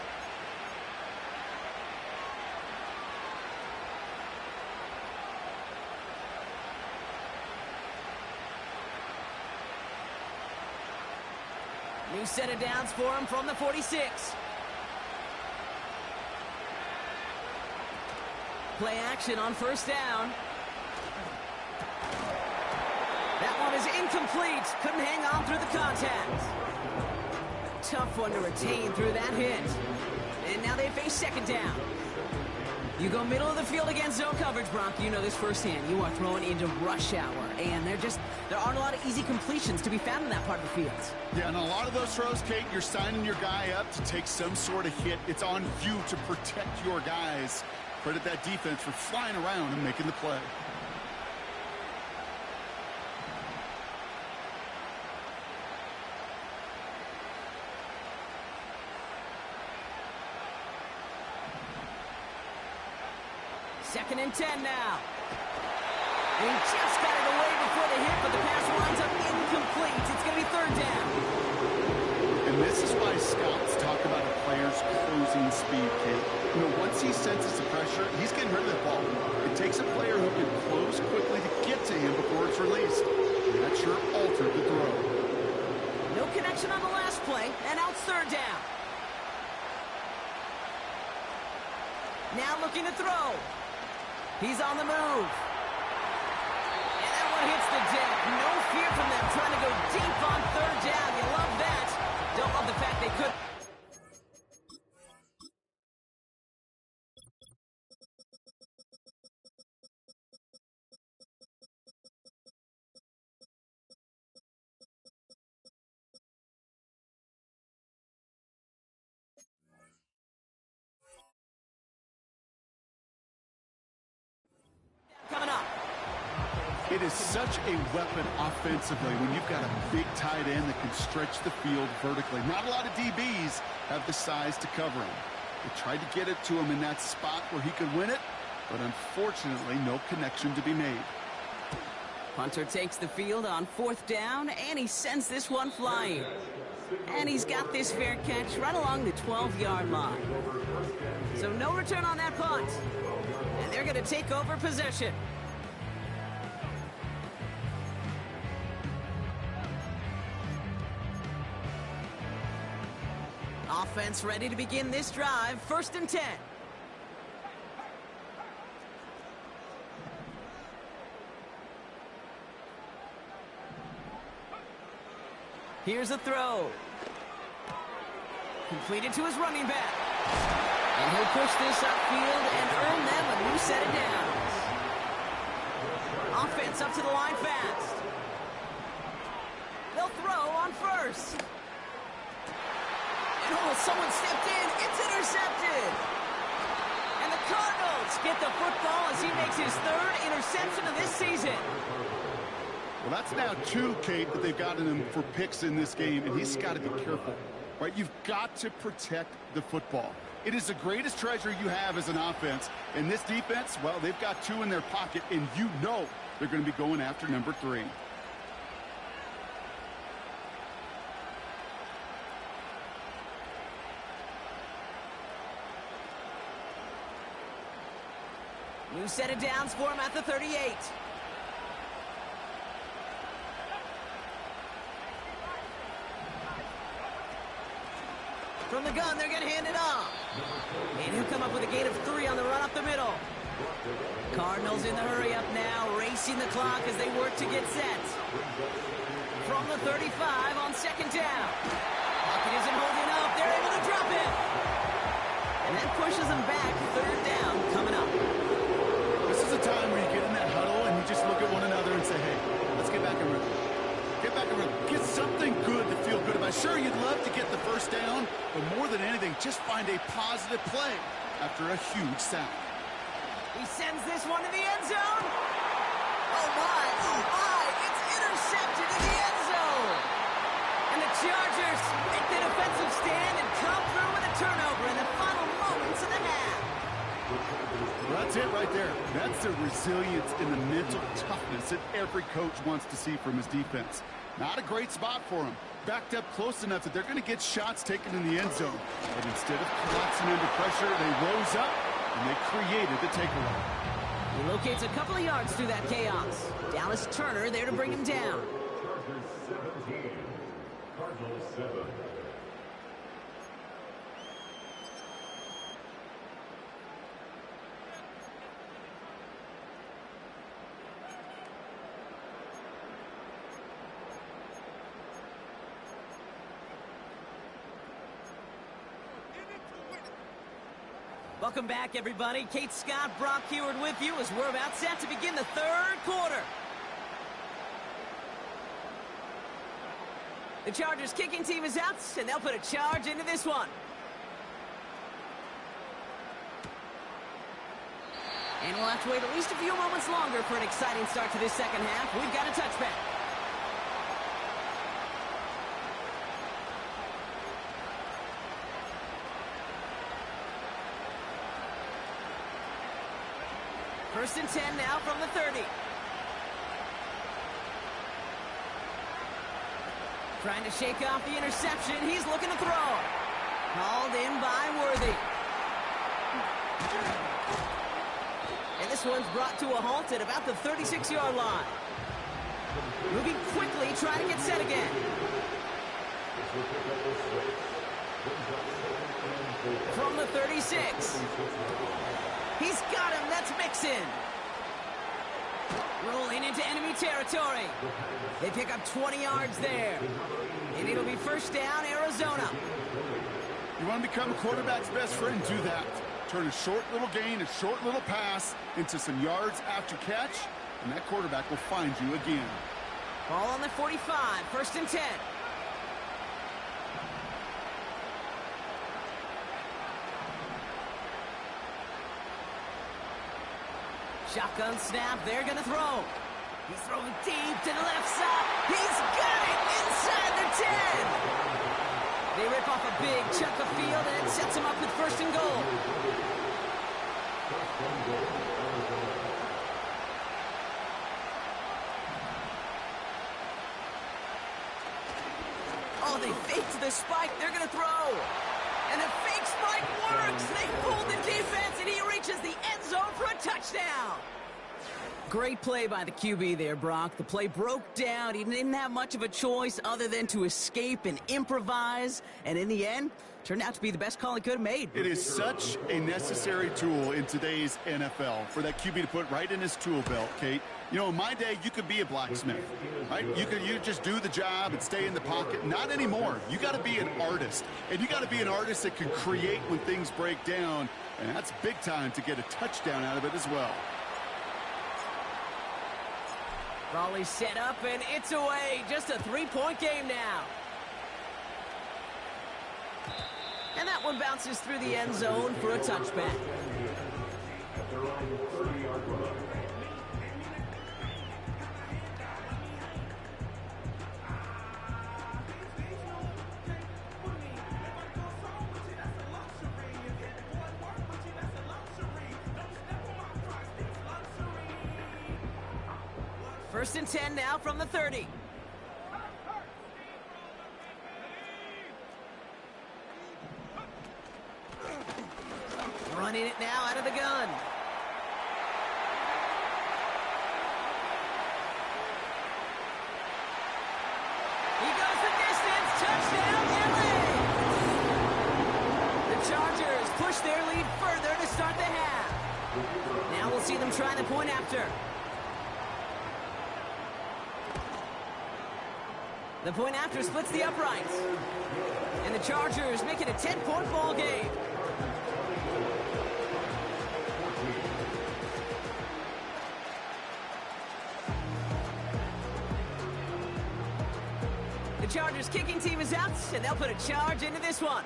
New set of downs for him from the 46. Play action on 1st down. That one is incomplete. Couldn't hang on through the contact. Tough one to retain through that hit. And now they face 2nd down. You go middle of the field against zone coverage, Brock. You know this firsthand. You are throwing into rush hour, and there aren't a lot of easy completions to be found in that part of the field. Yeah, and a lot of those throws, Kate, you're signing your guy up to take some sort of hit. It's on you to protect your guys. Credit that defense for flying around and making the play. Second and 10 now. He just got it away before the hit, but the pass winds up incomplete. It's going to be third down. And this is why scouts talk about a player's closing speed, Kate. You know, once he senses the pressure, he's getting rid of the ball. It takes a player who can close quickly to get to him before it's released. That sure altered the throw. No connection on the last play, and out third down. Now looking to throw. He's on the move. And that one hits the deck. No fear from them trying to go deep on third down. You love that. Don't love the fact they could. Coming up. It is such a weapon offensively when you've got a big tight end that can stretch the field vertically. Not a lot of DBs have the size to cover him. They tried to get it to him in that spot where he could win it, but unfortunately, no connection to be made. Punter takes the field on fourth down, and he sends this one flying. And he's got this fair catch right along the 12-yard line. So no return on that punt. And they're going to take over possession. Offense ready to begin this drive. First and 10. Here's a throw. Completed to his running back. And he'll push this upfield and earn them a new set of downs. Offense up to the line fast. They'll throw on first. And someone stepped in. It's intercepted. And the Cardinals get the football as he makes his third interception of this season. Well, that's now 2, Kate, that they've gotten him for picks in this game, and he's got to be careful, right? You've got to protect the football. It is the greatest treasure you have as an offense. And this defense, well, they've got 2 in their pocket, and you know they're going to be going after number 3. New set of downs for him at the 38. From the gun, they're going to hand it off. And he'll come up with a gain of 3 on the run up the middle. Cardinals in the hurry up now, racing the clock as they work to get set. From the 35 on second down. Pocket isn't holding up. They're able to drop it. And that pushes them back. Third down coming up. This is a time where you get in that huddle and you just look at one another and say, hey, let's get back in rhythm. Get back in rhythm. Get something good to feel good about. Sure, you'd love to get the first down, but more than anything, just find a positive play after a huge sack. He sends this one to the end zone. Oh, my. It's intercepted in the end zone. And the Chargers make the defensive stand and come through with a turnover in the final moments of the half. Well, that's it right there. That's the resilience and the mental toughness that every coach wants to see from his defense. Not a great spot for him. Backed up close enough that they're going to get shots taken in the end zone. But instead of collapsing under pressure, they rose up and they created the takeaway. He locates a couple of yards through that chaos. Dallas Turner there to bring him down. Chargers 17, Cardinals 7. Welcome back, everybody. Kate Scott, Brock Heward with you as we're about set to begin the third quarter. The Chargers kicking team is out, and they'll put a charge into this one. And we'll have to wait at least a few moments longer for an exciting start to this second half. We've got a touchback. First and 10 now from the 30. Trying to shake off the interception. He's looking to throw. Called in by Worthy. And this one's brought to a halt at about the 36-yard line. Moving quickly, trying to get set again. From the 36. He's got him. That's Mixon. Rolling into enemy territory. They pick up 20 yards there. And it'll be first down, Arizona. You want to become a quarterback's best friend, do that. Turn a short little gain, a short little pass into some yards after catch, and that quarterback will find you again. Ball on the 45, first and 10. Shotgun snap, they're going to throw. He's throwing deep to the left side. He's got it inside the 10. They rip off a big chunk of field, and it sets him up with first and goal. Oh, they faked the spike. They're going to throw. And the fake spike works. They fooled the defense, and he reaches the end zone for a touchdown. Great play by the QB there, Brock. The play broke down. He didn't have much of a choice other than to escape and improvise. And in the end, turned out to be the best call he could have made. It is such a necessary tool in today's NFL for that QB to put right in his tool belt, Kate. You know, in my day, you could be a blacksmith, right? You could just do the job and stay in the pocket. Not anymore. You got to be an artist. And you got to be an artist that can create when things break down. And that's big time to get a touchdown out of it as well. Raleigh set up, and it's away. Just a 3-point game now. And that one bounces through the end zone for a touchback. First and 10 now from the 30. Running it now out of the gun. He goes the distance. Touchdown, LA! The Chargers push their lead further to start the half. Now we'll see them try the point after. The point after splits the uprights. And the Chargers make it a 10-point ball game. The Chargers kicking team is out, and they'll put a charge into this one.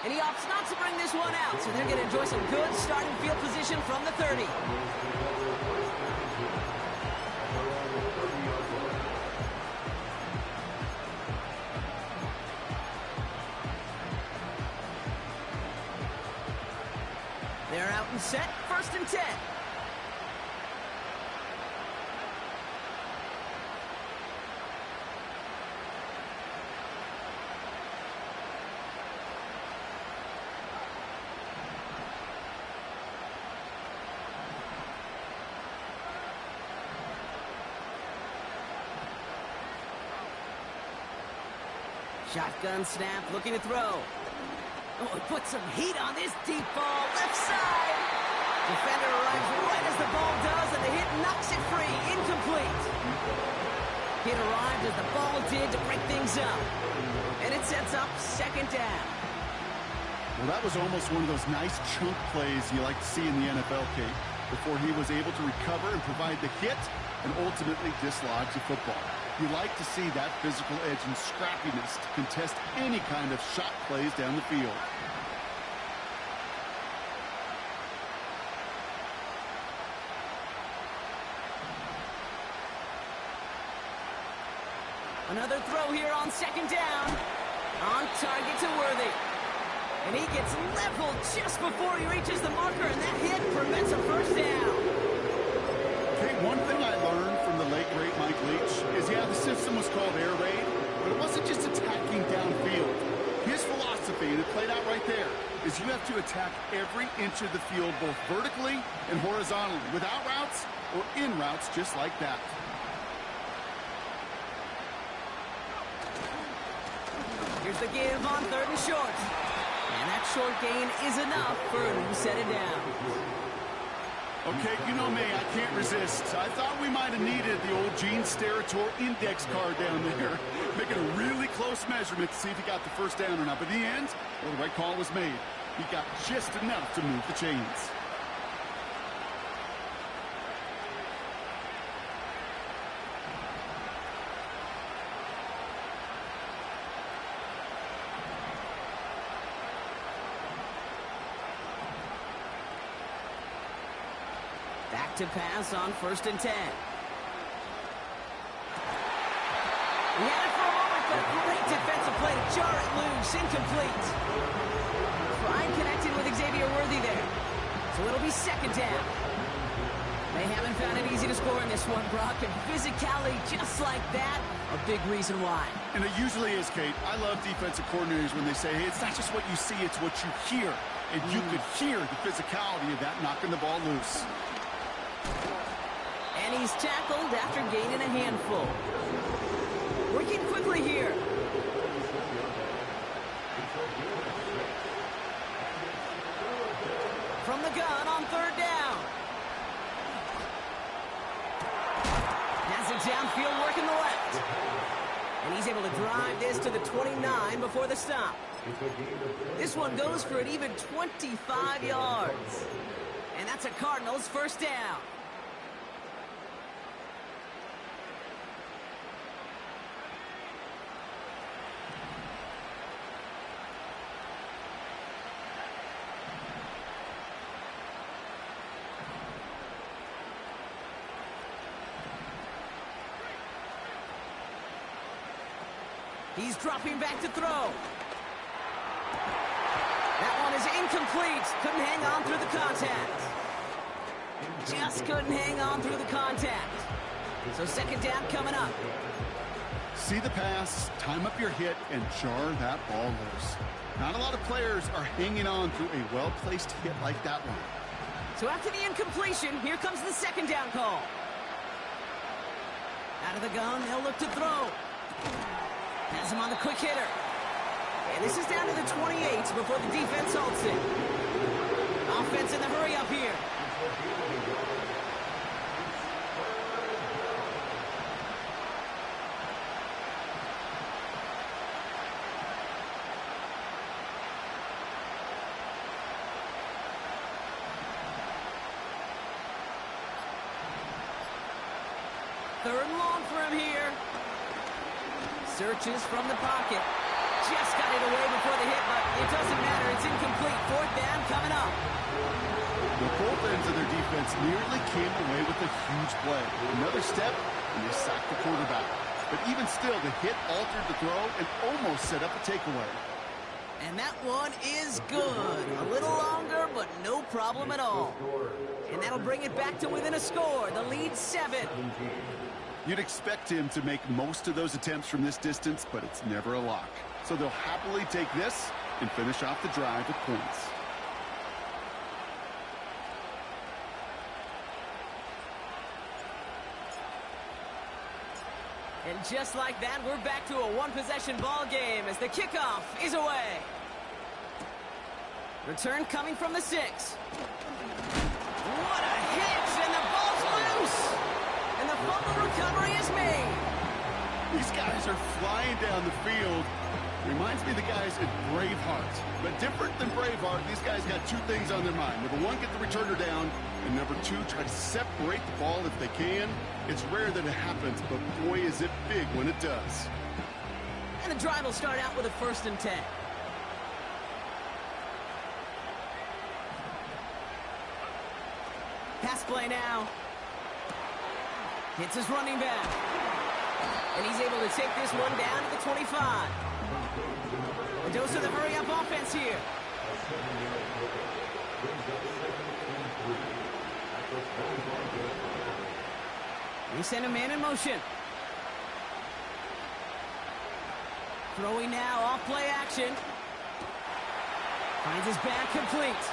And he opts not to bring this one out, so they're going to enjoy some good starting field position from the 30. They're out and set, first and 10. Shotgun snap, looking to throw. Oh, he put some heat on this deep ball, left side. Defender arrives right as the ball does, and the hit knocks it free, incomplete. hit arrived as the ball did to break things up. And it sets up second down. Well, that was almost one of those nice chunk plays you like to see in the NFL, Kate, before he was able to recover and provide the hit and ultimately dislodge the football. You like to see that physical edge and scrappiness to contest any kind of shot plays down the field. Another throw here on second down. On target to Worthy. And he gets leveled just before he reaches the marker, and that hit prevents a first down. Okay, one thing I learned from the late, great Mike Leach is, yeah, the system was called air raid, but it wasn't just attacking downfield. His philosophy, and it played out right there, is you have to attack every inch of the field, both vertically and horizontally, without routes or in routes just like that. Here's the give on third and short. And that short gain is enough for him to set it down. Okay, you know me, I can't resist. I thought we might have needed the old Gene Steratore index card down there, making a really close measurement to see if he got the first down or not. But in the end, well, the right call was made. He got just enough to move the chains. Back to pass on first and 10. He had it for a moment, but a great defensive play to jar it loose, incomplete. Pride connected with Xavier Worthy there. So it'll be second down. They haven't found it easy to score in this one, Brock, and physicality just like that, a big reason why. And it usually is, Kate. I love defensive coordinators when they say, hey, it's not just what you see, it's what you hear. And you could hear the physicality of that knocking the ball loose. And he's tackled after gaining a handful. Working quickly here. From the gun on third down. Has it downfield, working the left. And he's able to drive this to the 29 before the stop. This one goes for an even 25 yards. And that's a Cardinals first down. He's dropping back to throw. That one is incomplete. Couldn't hang on through the contact. Just couldn't hang on through the contact. So second down coming up. See the pass, time up your hit, and jar that ball loose. Not a lot of players are hanging on through a well-placed hit like that one. So after the incompletion, here comes the second down call. Out of the gun, they'll look to throw. Has him on the quick hitter. And this is down to the 28 before the defense halts it. Offense in the hurry up here. Third and long for him here. Searches from the pocket. Just got it away before the hit, but it doesn't matter. It's incomplete. Fourth down coming up. The both ends of their defense nearly came away with a huge play. Another step, and they sacked the quarterback. But even still, the hit altered the throw and almost set up a takeaway. And that one is good. A little longer, but no problem at all. And that'll bring it back to within a score. The lead's 7. You'd expect him to make most of those attempts from this distance, but it's never a lock. So they'll happily take this and finish off the drive with points. And just like that, we're back to a one-possession ball game as the kickoff is away. Return coming from the 6. What a hit, and the ball's loose! And the fumble recovery is made. These guys are flying down the field. Reminds me of the guys at Braveheart. But different than Braveheart, these guys got two things on their mind. Number one, get the returner down. And number two, try to separate the ball if they can. It's rare that it happens, but boy, is it big when it does. And the drive will start out with a 1st and 10. Pass play now. Hits his running back. And he's able to take this one down to the 25. A dose of the hurry-up offense here. We send a man in motion. Throwing now, off play action. Finds his back complete.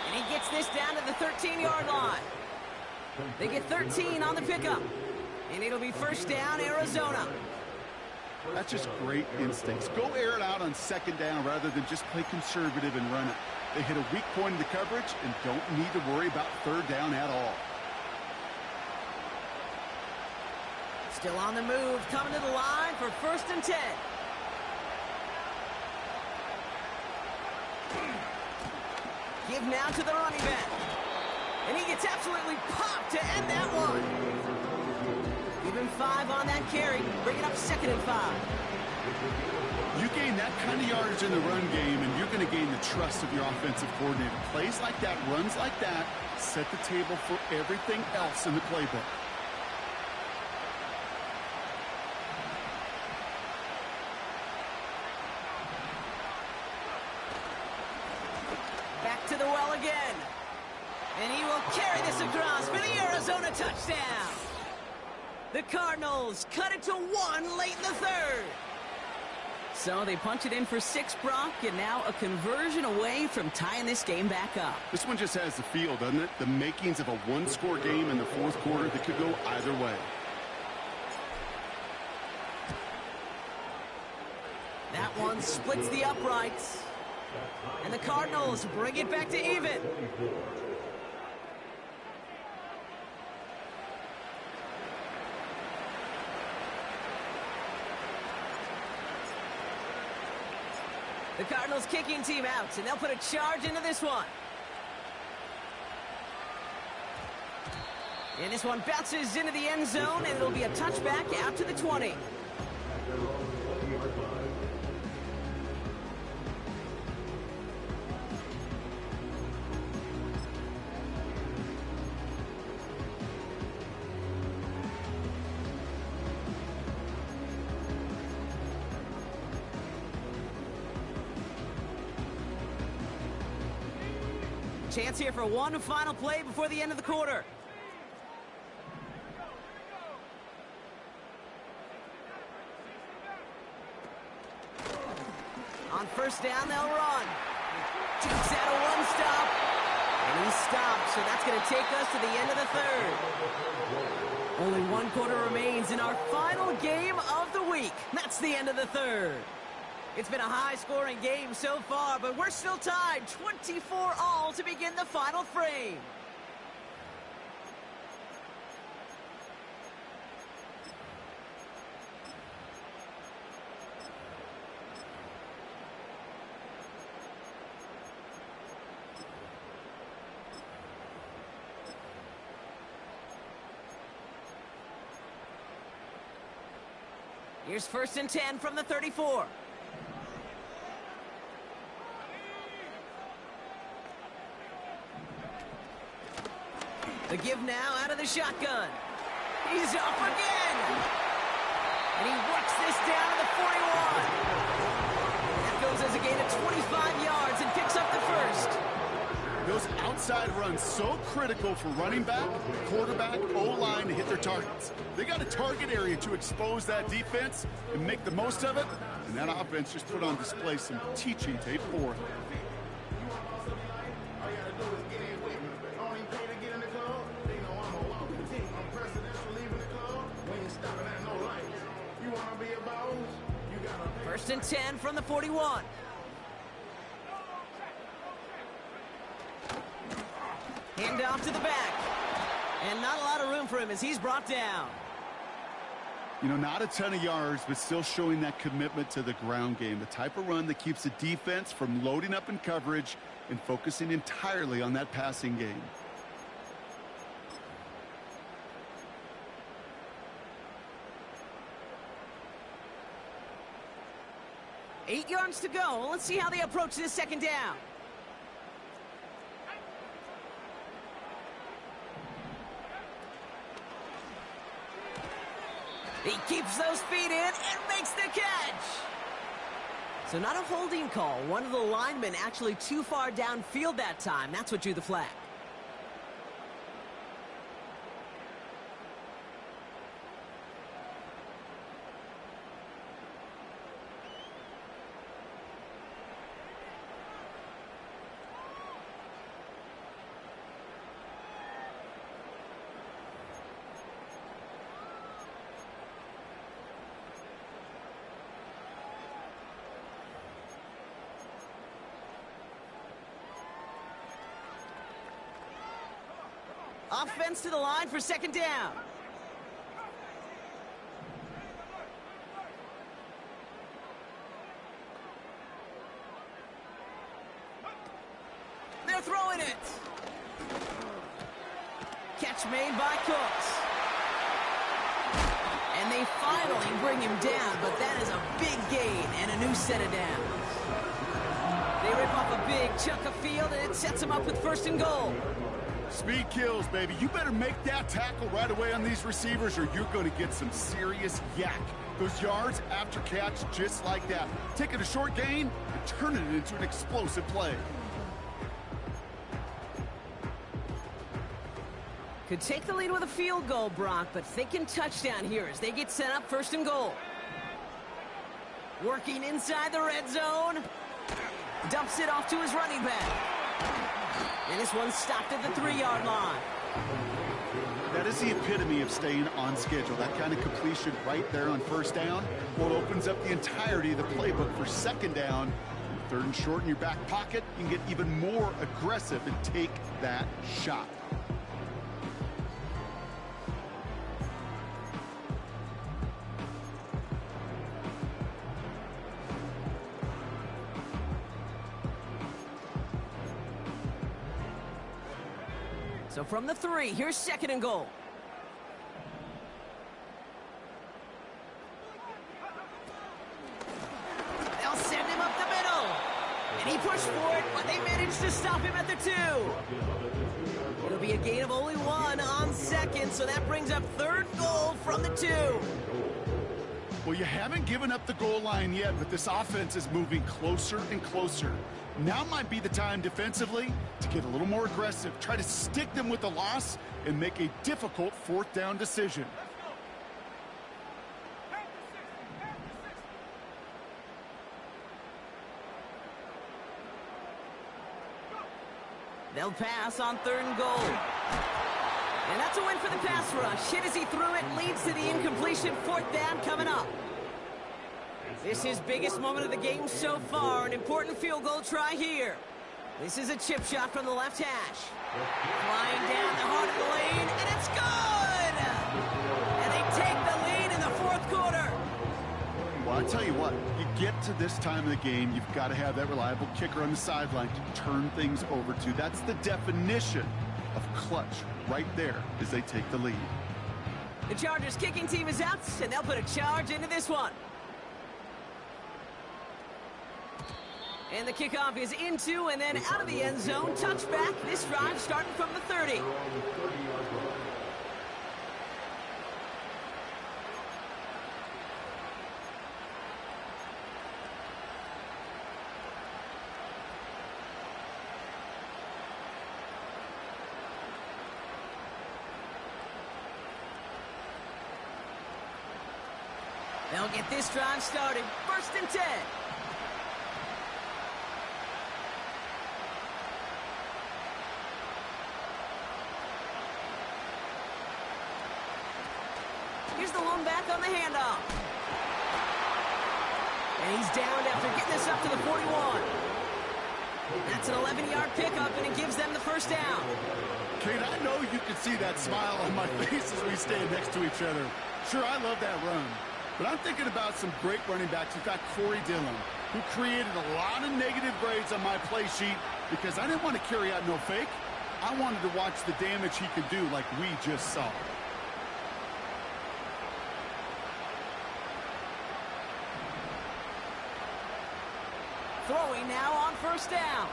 And he gets this down to the 13-yard line. They get 13 on the pickup. And it'll be 1st down, Arizona. That's just great instincts. Go air it out on 2nd down rather than just play conservative and run it. They hit a weak point in the coverage and don't need to worry about 3rd down at all. Still on the move, coming to the line for 1st and 10. Give now to the running back. And he gets absolutely popped to end that one. Give him 5 on that carry. Bring it up 2nd and 5. You gain that kind of yardage in the run game, and you're going to gain the trust of your offensive coordinator. Plays like that, runs like that, set the table for everything else in the playbook. Back to the well again. And he will carry this across for the Arizona touchdown. The Cardinals cut it to 1 late in the 3rd. So they punch it in for 6, Brock, and now a conversion away from tying this game back up. This one just has the feel, doesn't it? The makings of a one-score game in the 4th quarter that could go either way. That one splits the uprights. And the Cardinals bring it back to even. The Cardinals kicking team out, and they'll put a charge into this one. And this one bounces into the end zone, and it'll be a touchback out to the 20. Chance here for one final play before the end of the quarter. On 1st down, they'll run. Jukes out a one-stop. And he stops, so that's going to take us to the end of the 3rd. Only 1 quarter remains in our final game of the week. That's the end of the 3rd. It's been a high-scoring game so far, but we're still tied 24-all to begin the final frame. Here's 1st and 10 from the 34. The give now out of the shotgun. He's up again. And he works this down to the 41. That goes as a gain of 25 yards and picks up the 1st. Those outside runs so critical for running back, quarterback, O-line to hit their targets. They got a target area to expose that defense and make the most of it. And that offense just put on display some teaching tape for them. First and 10 from the 41. Hand off to the back. And not a lot of room for him as he's brought down. You know, not a ton of yards, but still showing that commitment to the ground game. The type of run that keeps the defense from loading up in coverage and focusing entirely on that passing game. Eight yards to go. Let's see how they approach this second down. He keeps those feet in and makes the catch. So not a holding call. One of the linemen actually too far downfield that time. That's what drew the flag. Offense to the line for second down. They're throwing it. Catch made by Cooks. And they finally bring him down, but that is a big gain and a new set of downs. They rip off a big chunk of field, and it sets them up with first and goal. Speed kills, baby. You better make that tackle right away on these receivers or you're going to get some serious yak. Those yards after catch just like that. Taking a short gain and turning it into an explosive play. Could take the lead with a field goal, Brock, but thinking touchdown here as they get set up first and goal. Working inside the red zone. Dumps it off to his running back. And this one stopped at the 3-yard line. That is the epitome of staying on schedule. That kind of completion right there on first down. Well, it opens up the entirety of the playbook for second down. Third and short in your back pocket. You can get even more aggressive and take that shot. So from the 3, here's second and goal. They'll send him up the middle. And he pushed for it, but they managed to stop him at the 2. It'll be a gain of only 1 on second, so that brings up third goal from the 2. Well, you haven't given up the goal line yet, but this offense is moving closer and closer. Now might be the time defensively to get a little more aggressive, try to stick them with the loss, and make a difficult fourth down decision. They'll pass on third and goal. And that's a win for the pass rush. Hit as he threw it, leads to the incompletion. Fourth down coming up. This is biggest moment of the game so far. An important field goal try here. This is a chip shot from the left hash. Flying down the heart of the lane, and it's good! And they take the lead in the fourth quarter. Well, I tell you what, you get to this time of the game, you've got to have that reliable kicker on the sideline to turn things over to. That's the definition of clutch right there as they take the lead. The Chargers kicking team is out, and they'll put a charge into this one. And the kickoff is into and then out of the end zone. Touchback. This drive starting from the 30. They'll get this drive started. First and 10. Here's the lone back on the handoff. And he's downed after getting this up to the 41. That's an 11-yard pickup, and it gives them the first down. Kate, I know you can see that smile on my face as we stand next to each other. Sure, I love that run. But I'm thinking about some great running backs. In fact, Corey Dillon, who created a lot of negative grades on my play sheet because I didn't want to carry out no fake. I wanted to watch the damage he could do like we just saw. Throwing now on first down.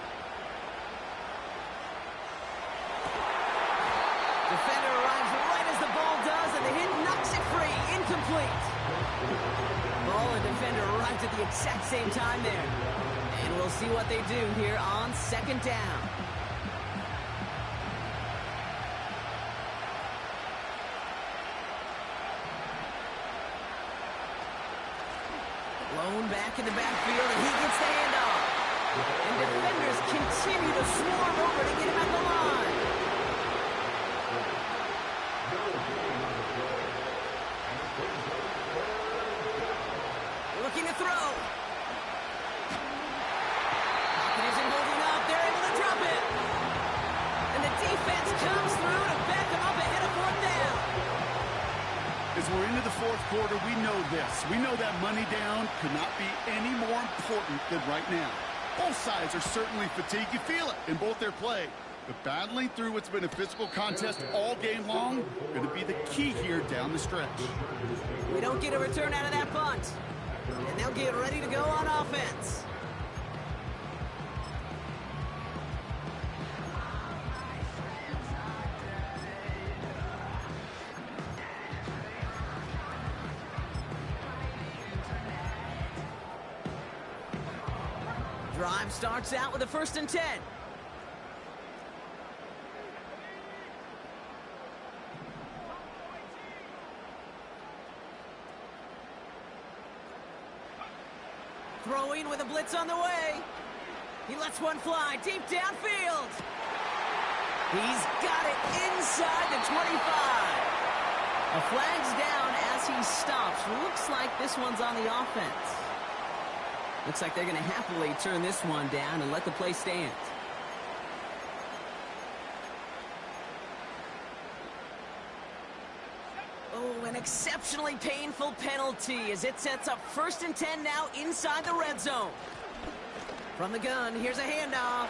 Defender arrives right as the ball does, and the hit knocks it free. Incomplete. Ball and defender arrived at the exact same time there. And we'll see what they do here on second down. Blown back in the backfield, and he gets the handoff. And defenders continue to swarm over to get him at the line. Looking to throw. Pocket isn't holding up. They're able to drop it. And the defense comes through to back them up ahead of fourth down. As we're into the fourth quarter, we know this. We know that money down could not be any more important than right now. Both sides are certainly fatigued. You feel it in both their play. But battling through what's been a physical contest all game long going to be the key here down the stretch. We don't get a return out of that punt. And they'll get ready to go on offense. Drive starts out with a 1st and 10. Throwing with a blitz on the way. He lets one fly deep downfield. He's got it inside the 25. A flag's down as he stops. Looks like this one's on the offense. Looks like they're going to happily turn this one down and let the play stand. Oh, an exceptionally painful penalty as it sets up 1st and 10 now inside the red zone. From the gun, here's a handoff.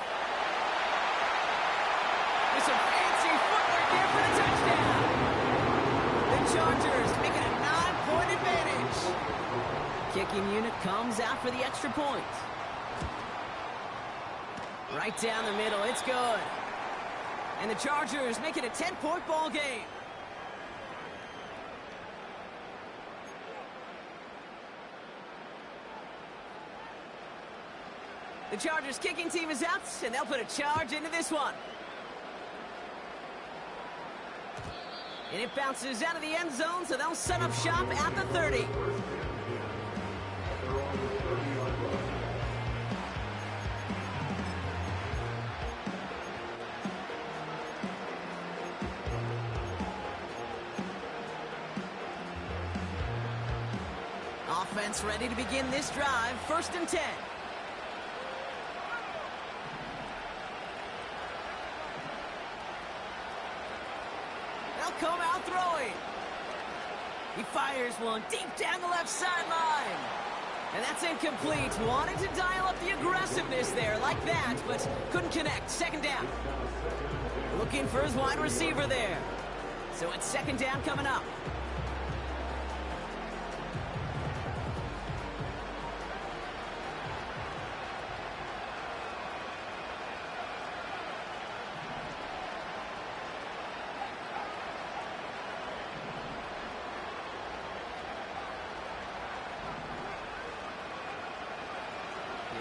With some fancy footwork there for the touchdown. The Chargers make it a 9-point advantage. Kicking unit comes out for the extra point. Right down the middle, it's good. And the Chargers make it a 10-point ball game. The Chargers kicking team is out, and they'll put a charge into this one. And it bounces out of the end zone, so they'll set up shop at the 30. Offense ready to begin this drive, 1st and 10. They'll come out throwing. He fires one deep down the left sideline. And that's incomplete. Wanted to dial up the aggressiveness there like that, but couldn't connect. 2nd down. Looking for his wide receiver there. So it's 2nd down coming up.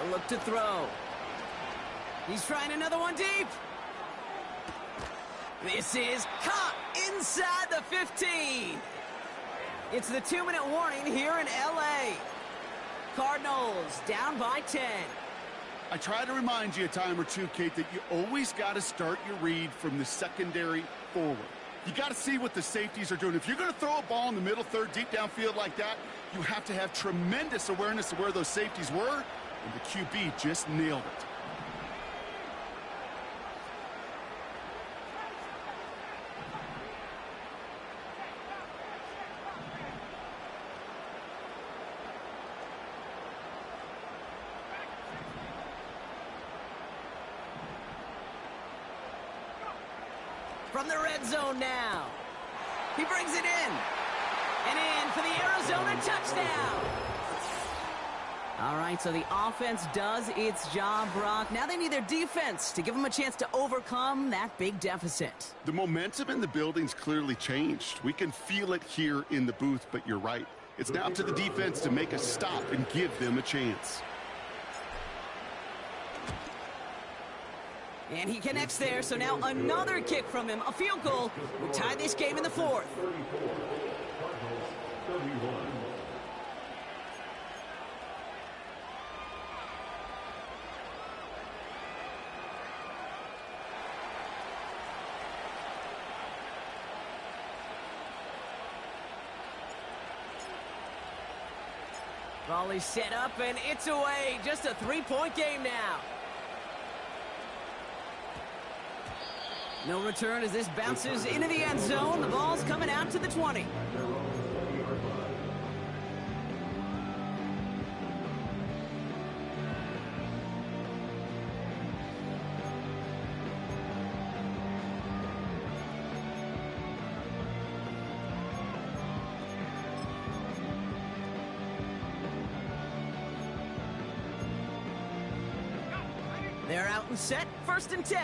He'll look to throw. He's trying another one deep. This is caught inside the 15. It's the 2-minute warning here in L.A. Cardinals down by 10. I try to remind you a time or two, Kate, that you always got to start your read from the secondary forward. You got to see what the safeties are doing. If you're going to throw a ball in the middle third, deep downfield like that, you have to have tremendous awareness of where those safeties were, and the QB just nailed it. from the red zone now. He brings it in. And in for the Arizona touchdown. All right, so the offense does its job, Brock. Now they need their defense to give them a chance to overcome that big deficit. The momentum in the building's clearly changed. We can feel it here in the booth, but you're right. It's now up to the defense to make a stop and give them a chance. And he connects there, so now another kick from him. A field goal will tie this game in the fourth. Volley set up, and it's away. Just a three-point game now. No return as this bounces into the end zone. The ball's coming out to the 20. They're out and set, 1st and 10.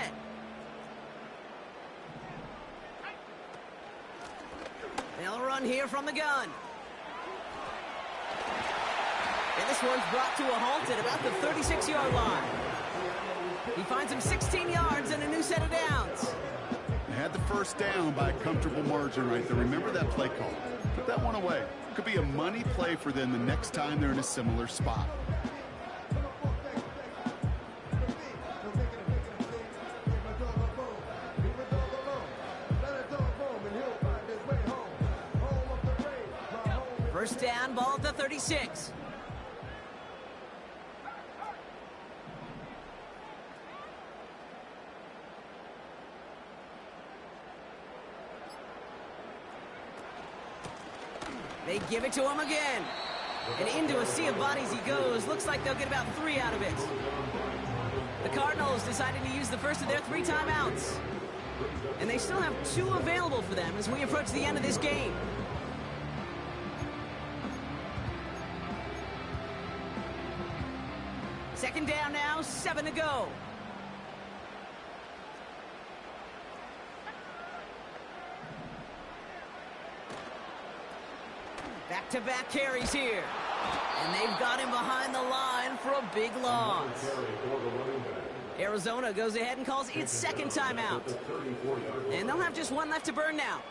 They'll run here from the gun. And this one's brought to a halt at about the 36-yard line. He finds him 16 yards and a new set of downs. They had the first down by a comfortable margin right there. Remember that play call. Put that one away. Could be a money play for them the next time they're in a similar spot. First down, ball at the 36. They give it to him again. And into a sea of bodies he goes. Looks like they'll get about 3 out of it. The Cardinals decided to use the first of their 3 timeouts. And they still have 2 available for them as we approach the end of this game. Second down now, 7 to go. Back-to-back carries here. And they've got him behind the line for a big loss. Arizona goes ahead and calls its second timeout. And they'll have just 1 left to burn now.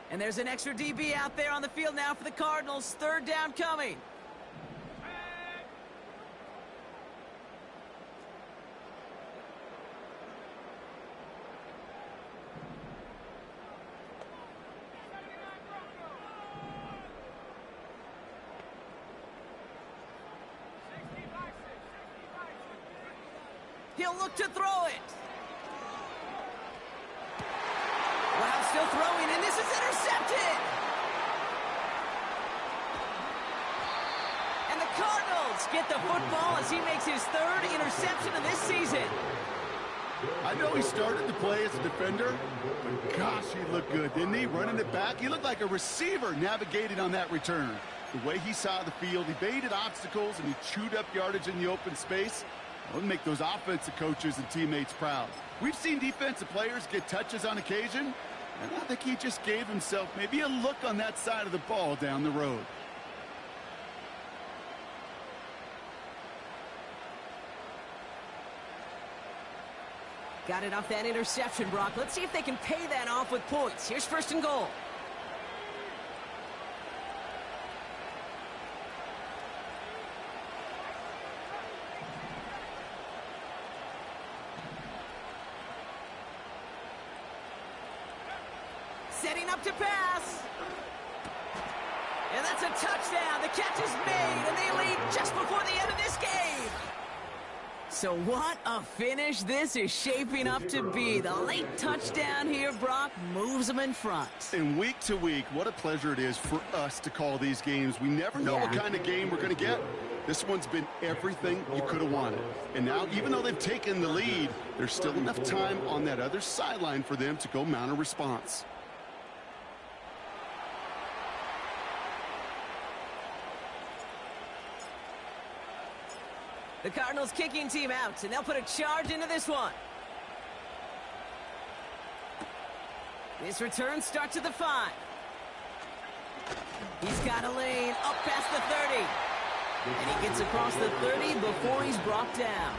And there's an extra DB out there on the field now for the Cardinals. 3rd down coming. He'll look to throw it. Wow, still throwing, and this is intercepted! And the Cardinals get the football as he makes his 3rd interception of this season. I know he started to play as a defender, but gosh, he looked good, didn't he? Running it back, he looked like a receiver navigating on that return. The way he saw the field, he baited obstacles, and he chewed up yardage in the open space. That would make those offensive coaches and teammates proud. We've seen defensive players get touches on occasion, and I think he just gave himself maybe a look on that side of the ball down the road. Got it off that interception, Brock. Let's see if they can pay that off with points. Here's 1st and goal. Setting up to pass. And that's That's a touchdown. The catch is made, and they lead just before the end of this game. So what a finish this is shaping up to be. The late touchdown here, Brock, moves them in front. And week to week, what a pleasure it is for us to call these games. We never know what kind of game we're going to get. This one's been everything you could have wanted. And now, even though they've taken the lead, there's still enough time on that other sideline for them to go mount a response. The Cardinals kicking team out, and they'll put a charge into this one. This return starts at the 5. He's got a lane up past the 30. And he gets across the 30 before he's brought down.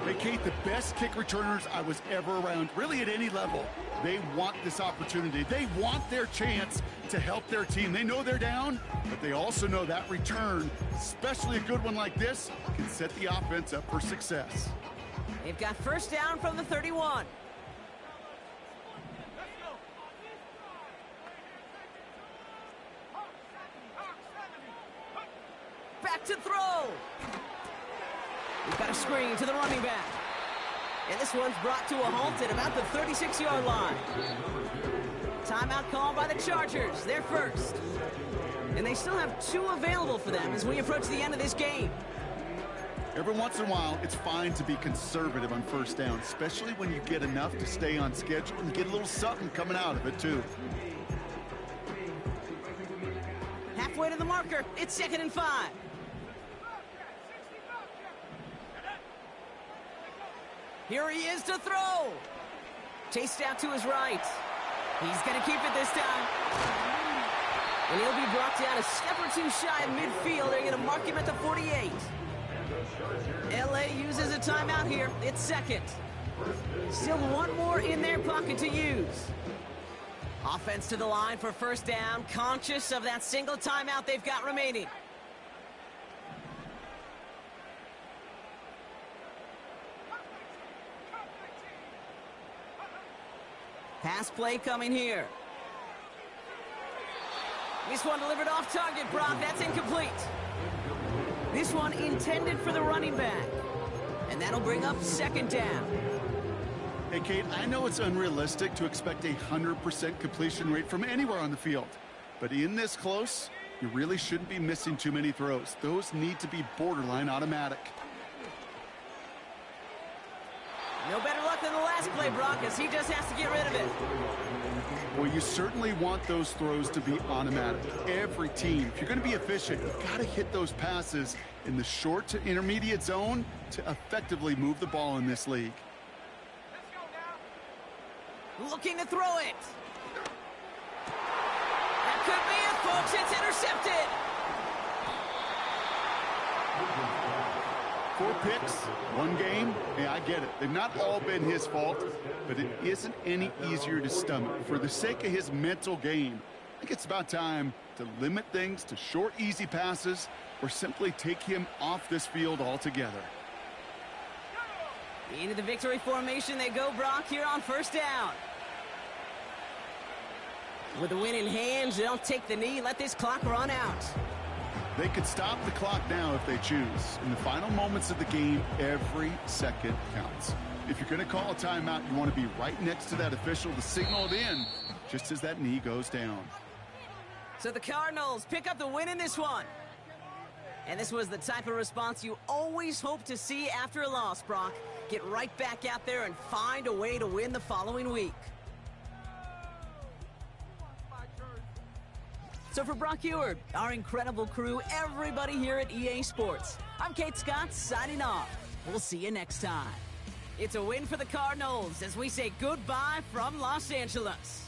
Hey, Kate, the best kick returners I was ever around, really at any level, they want this opportunity. They want their chance to help their team. They know they're down, but they also know that return, especially a good one like this, can set the offense up for success. They've got first down from the 31. Back to throw. We've got a screen to the running back. And this one's brought to a halt at about the 36-yard line. Timeout called by the Chargers. They're first. And they still have 2 available for them as we approach the end of this game. Every once in a while, it's fine to be conservative on first down, especially when you get enough to stay on schedule and get a little something coming out of it, too. Halfway to the marker. It's 2nd and 5. Here he is to throw. Chased out to his right. He's going to keep it this time. And he'll be brought down a step or 2 shy of midfield. They're going to mark him at the 48. LA uses a timeout here. It's 2nd. Still 1 more in their pocket to use. Offense to the line for first down, conscious of that single timeout they've got remaining. Pass play coming here. This one delivered off target, Brock. That's incomplete. This one intended for the running back. And that'll bring up 2nd down. Hey, Kate, I know it's unrealistic to expect a 100% completion rate from anywhere on the field. But in this close, you really shouldn't be missing too many throws. Those need to be borderline automatic. No better luck than the last play, Brock, as he just has to get rid of it. Well, you certainly want those throws to be automatic. Every team, if you're going to be efficient, you've got to hit those passes in the short to intermediate zone to effectively move the ball in this league. Looking to throw it. That could be it, folks. It's intercepted. 4 picks, 1 game. Yeah, I get it. They've not all been his fault, but it isn't any easier to stomach. For the sake of his mental game, I think it's about time to limit things to short, easy passes or simply take him off this field altogether. Into the victory formation they go, Brock, here on first down. With the win in hand, they'll take the knee, let this clock run out. They could stop the clock now if they choose. In the final moments of the game, every second counts. If you're going to call a timeout, you want to be right next to that official to signal it in just as that knee goes down. So the Cardinals pick up the win in this one. And this was the type of response you always hope to see after a loss, Brock. Get right back out there and find a way to win the following week. So for Brock Huard, our incredible crew, everybody here at EA Sports, I'm Kate Scott signing off. We'll see you next time. It's a win for the Cardinals as we say goodbye from Los Angeles.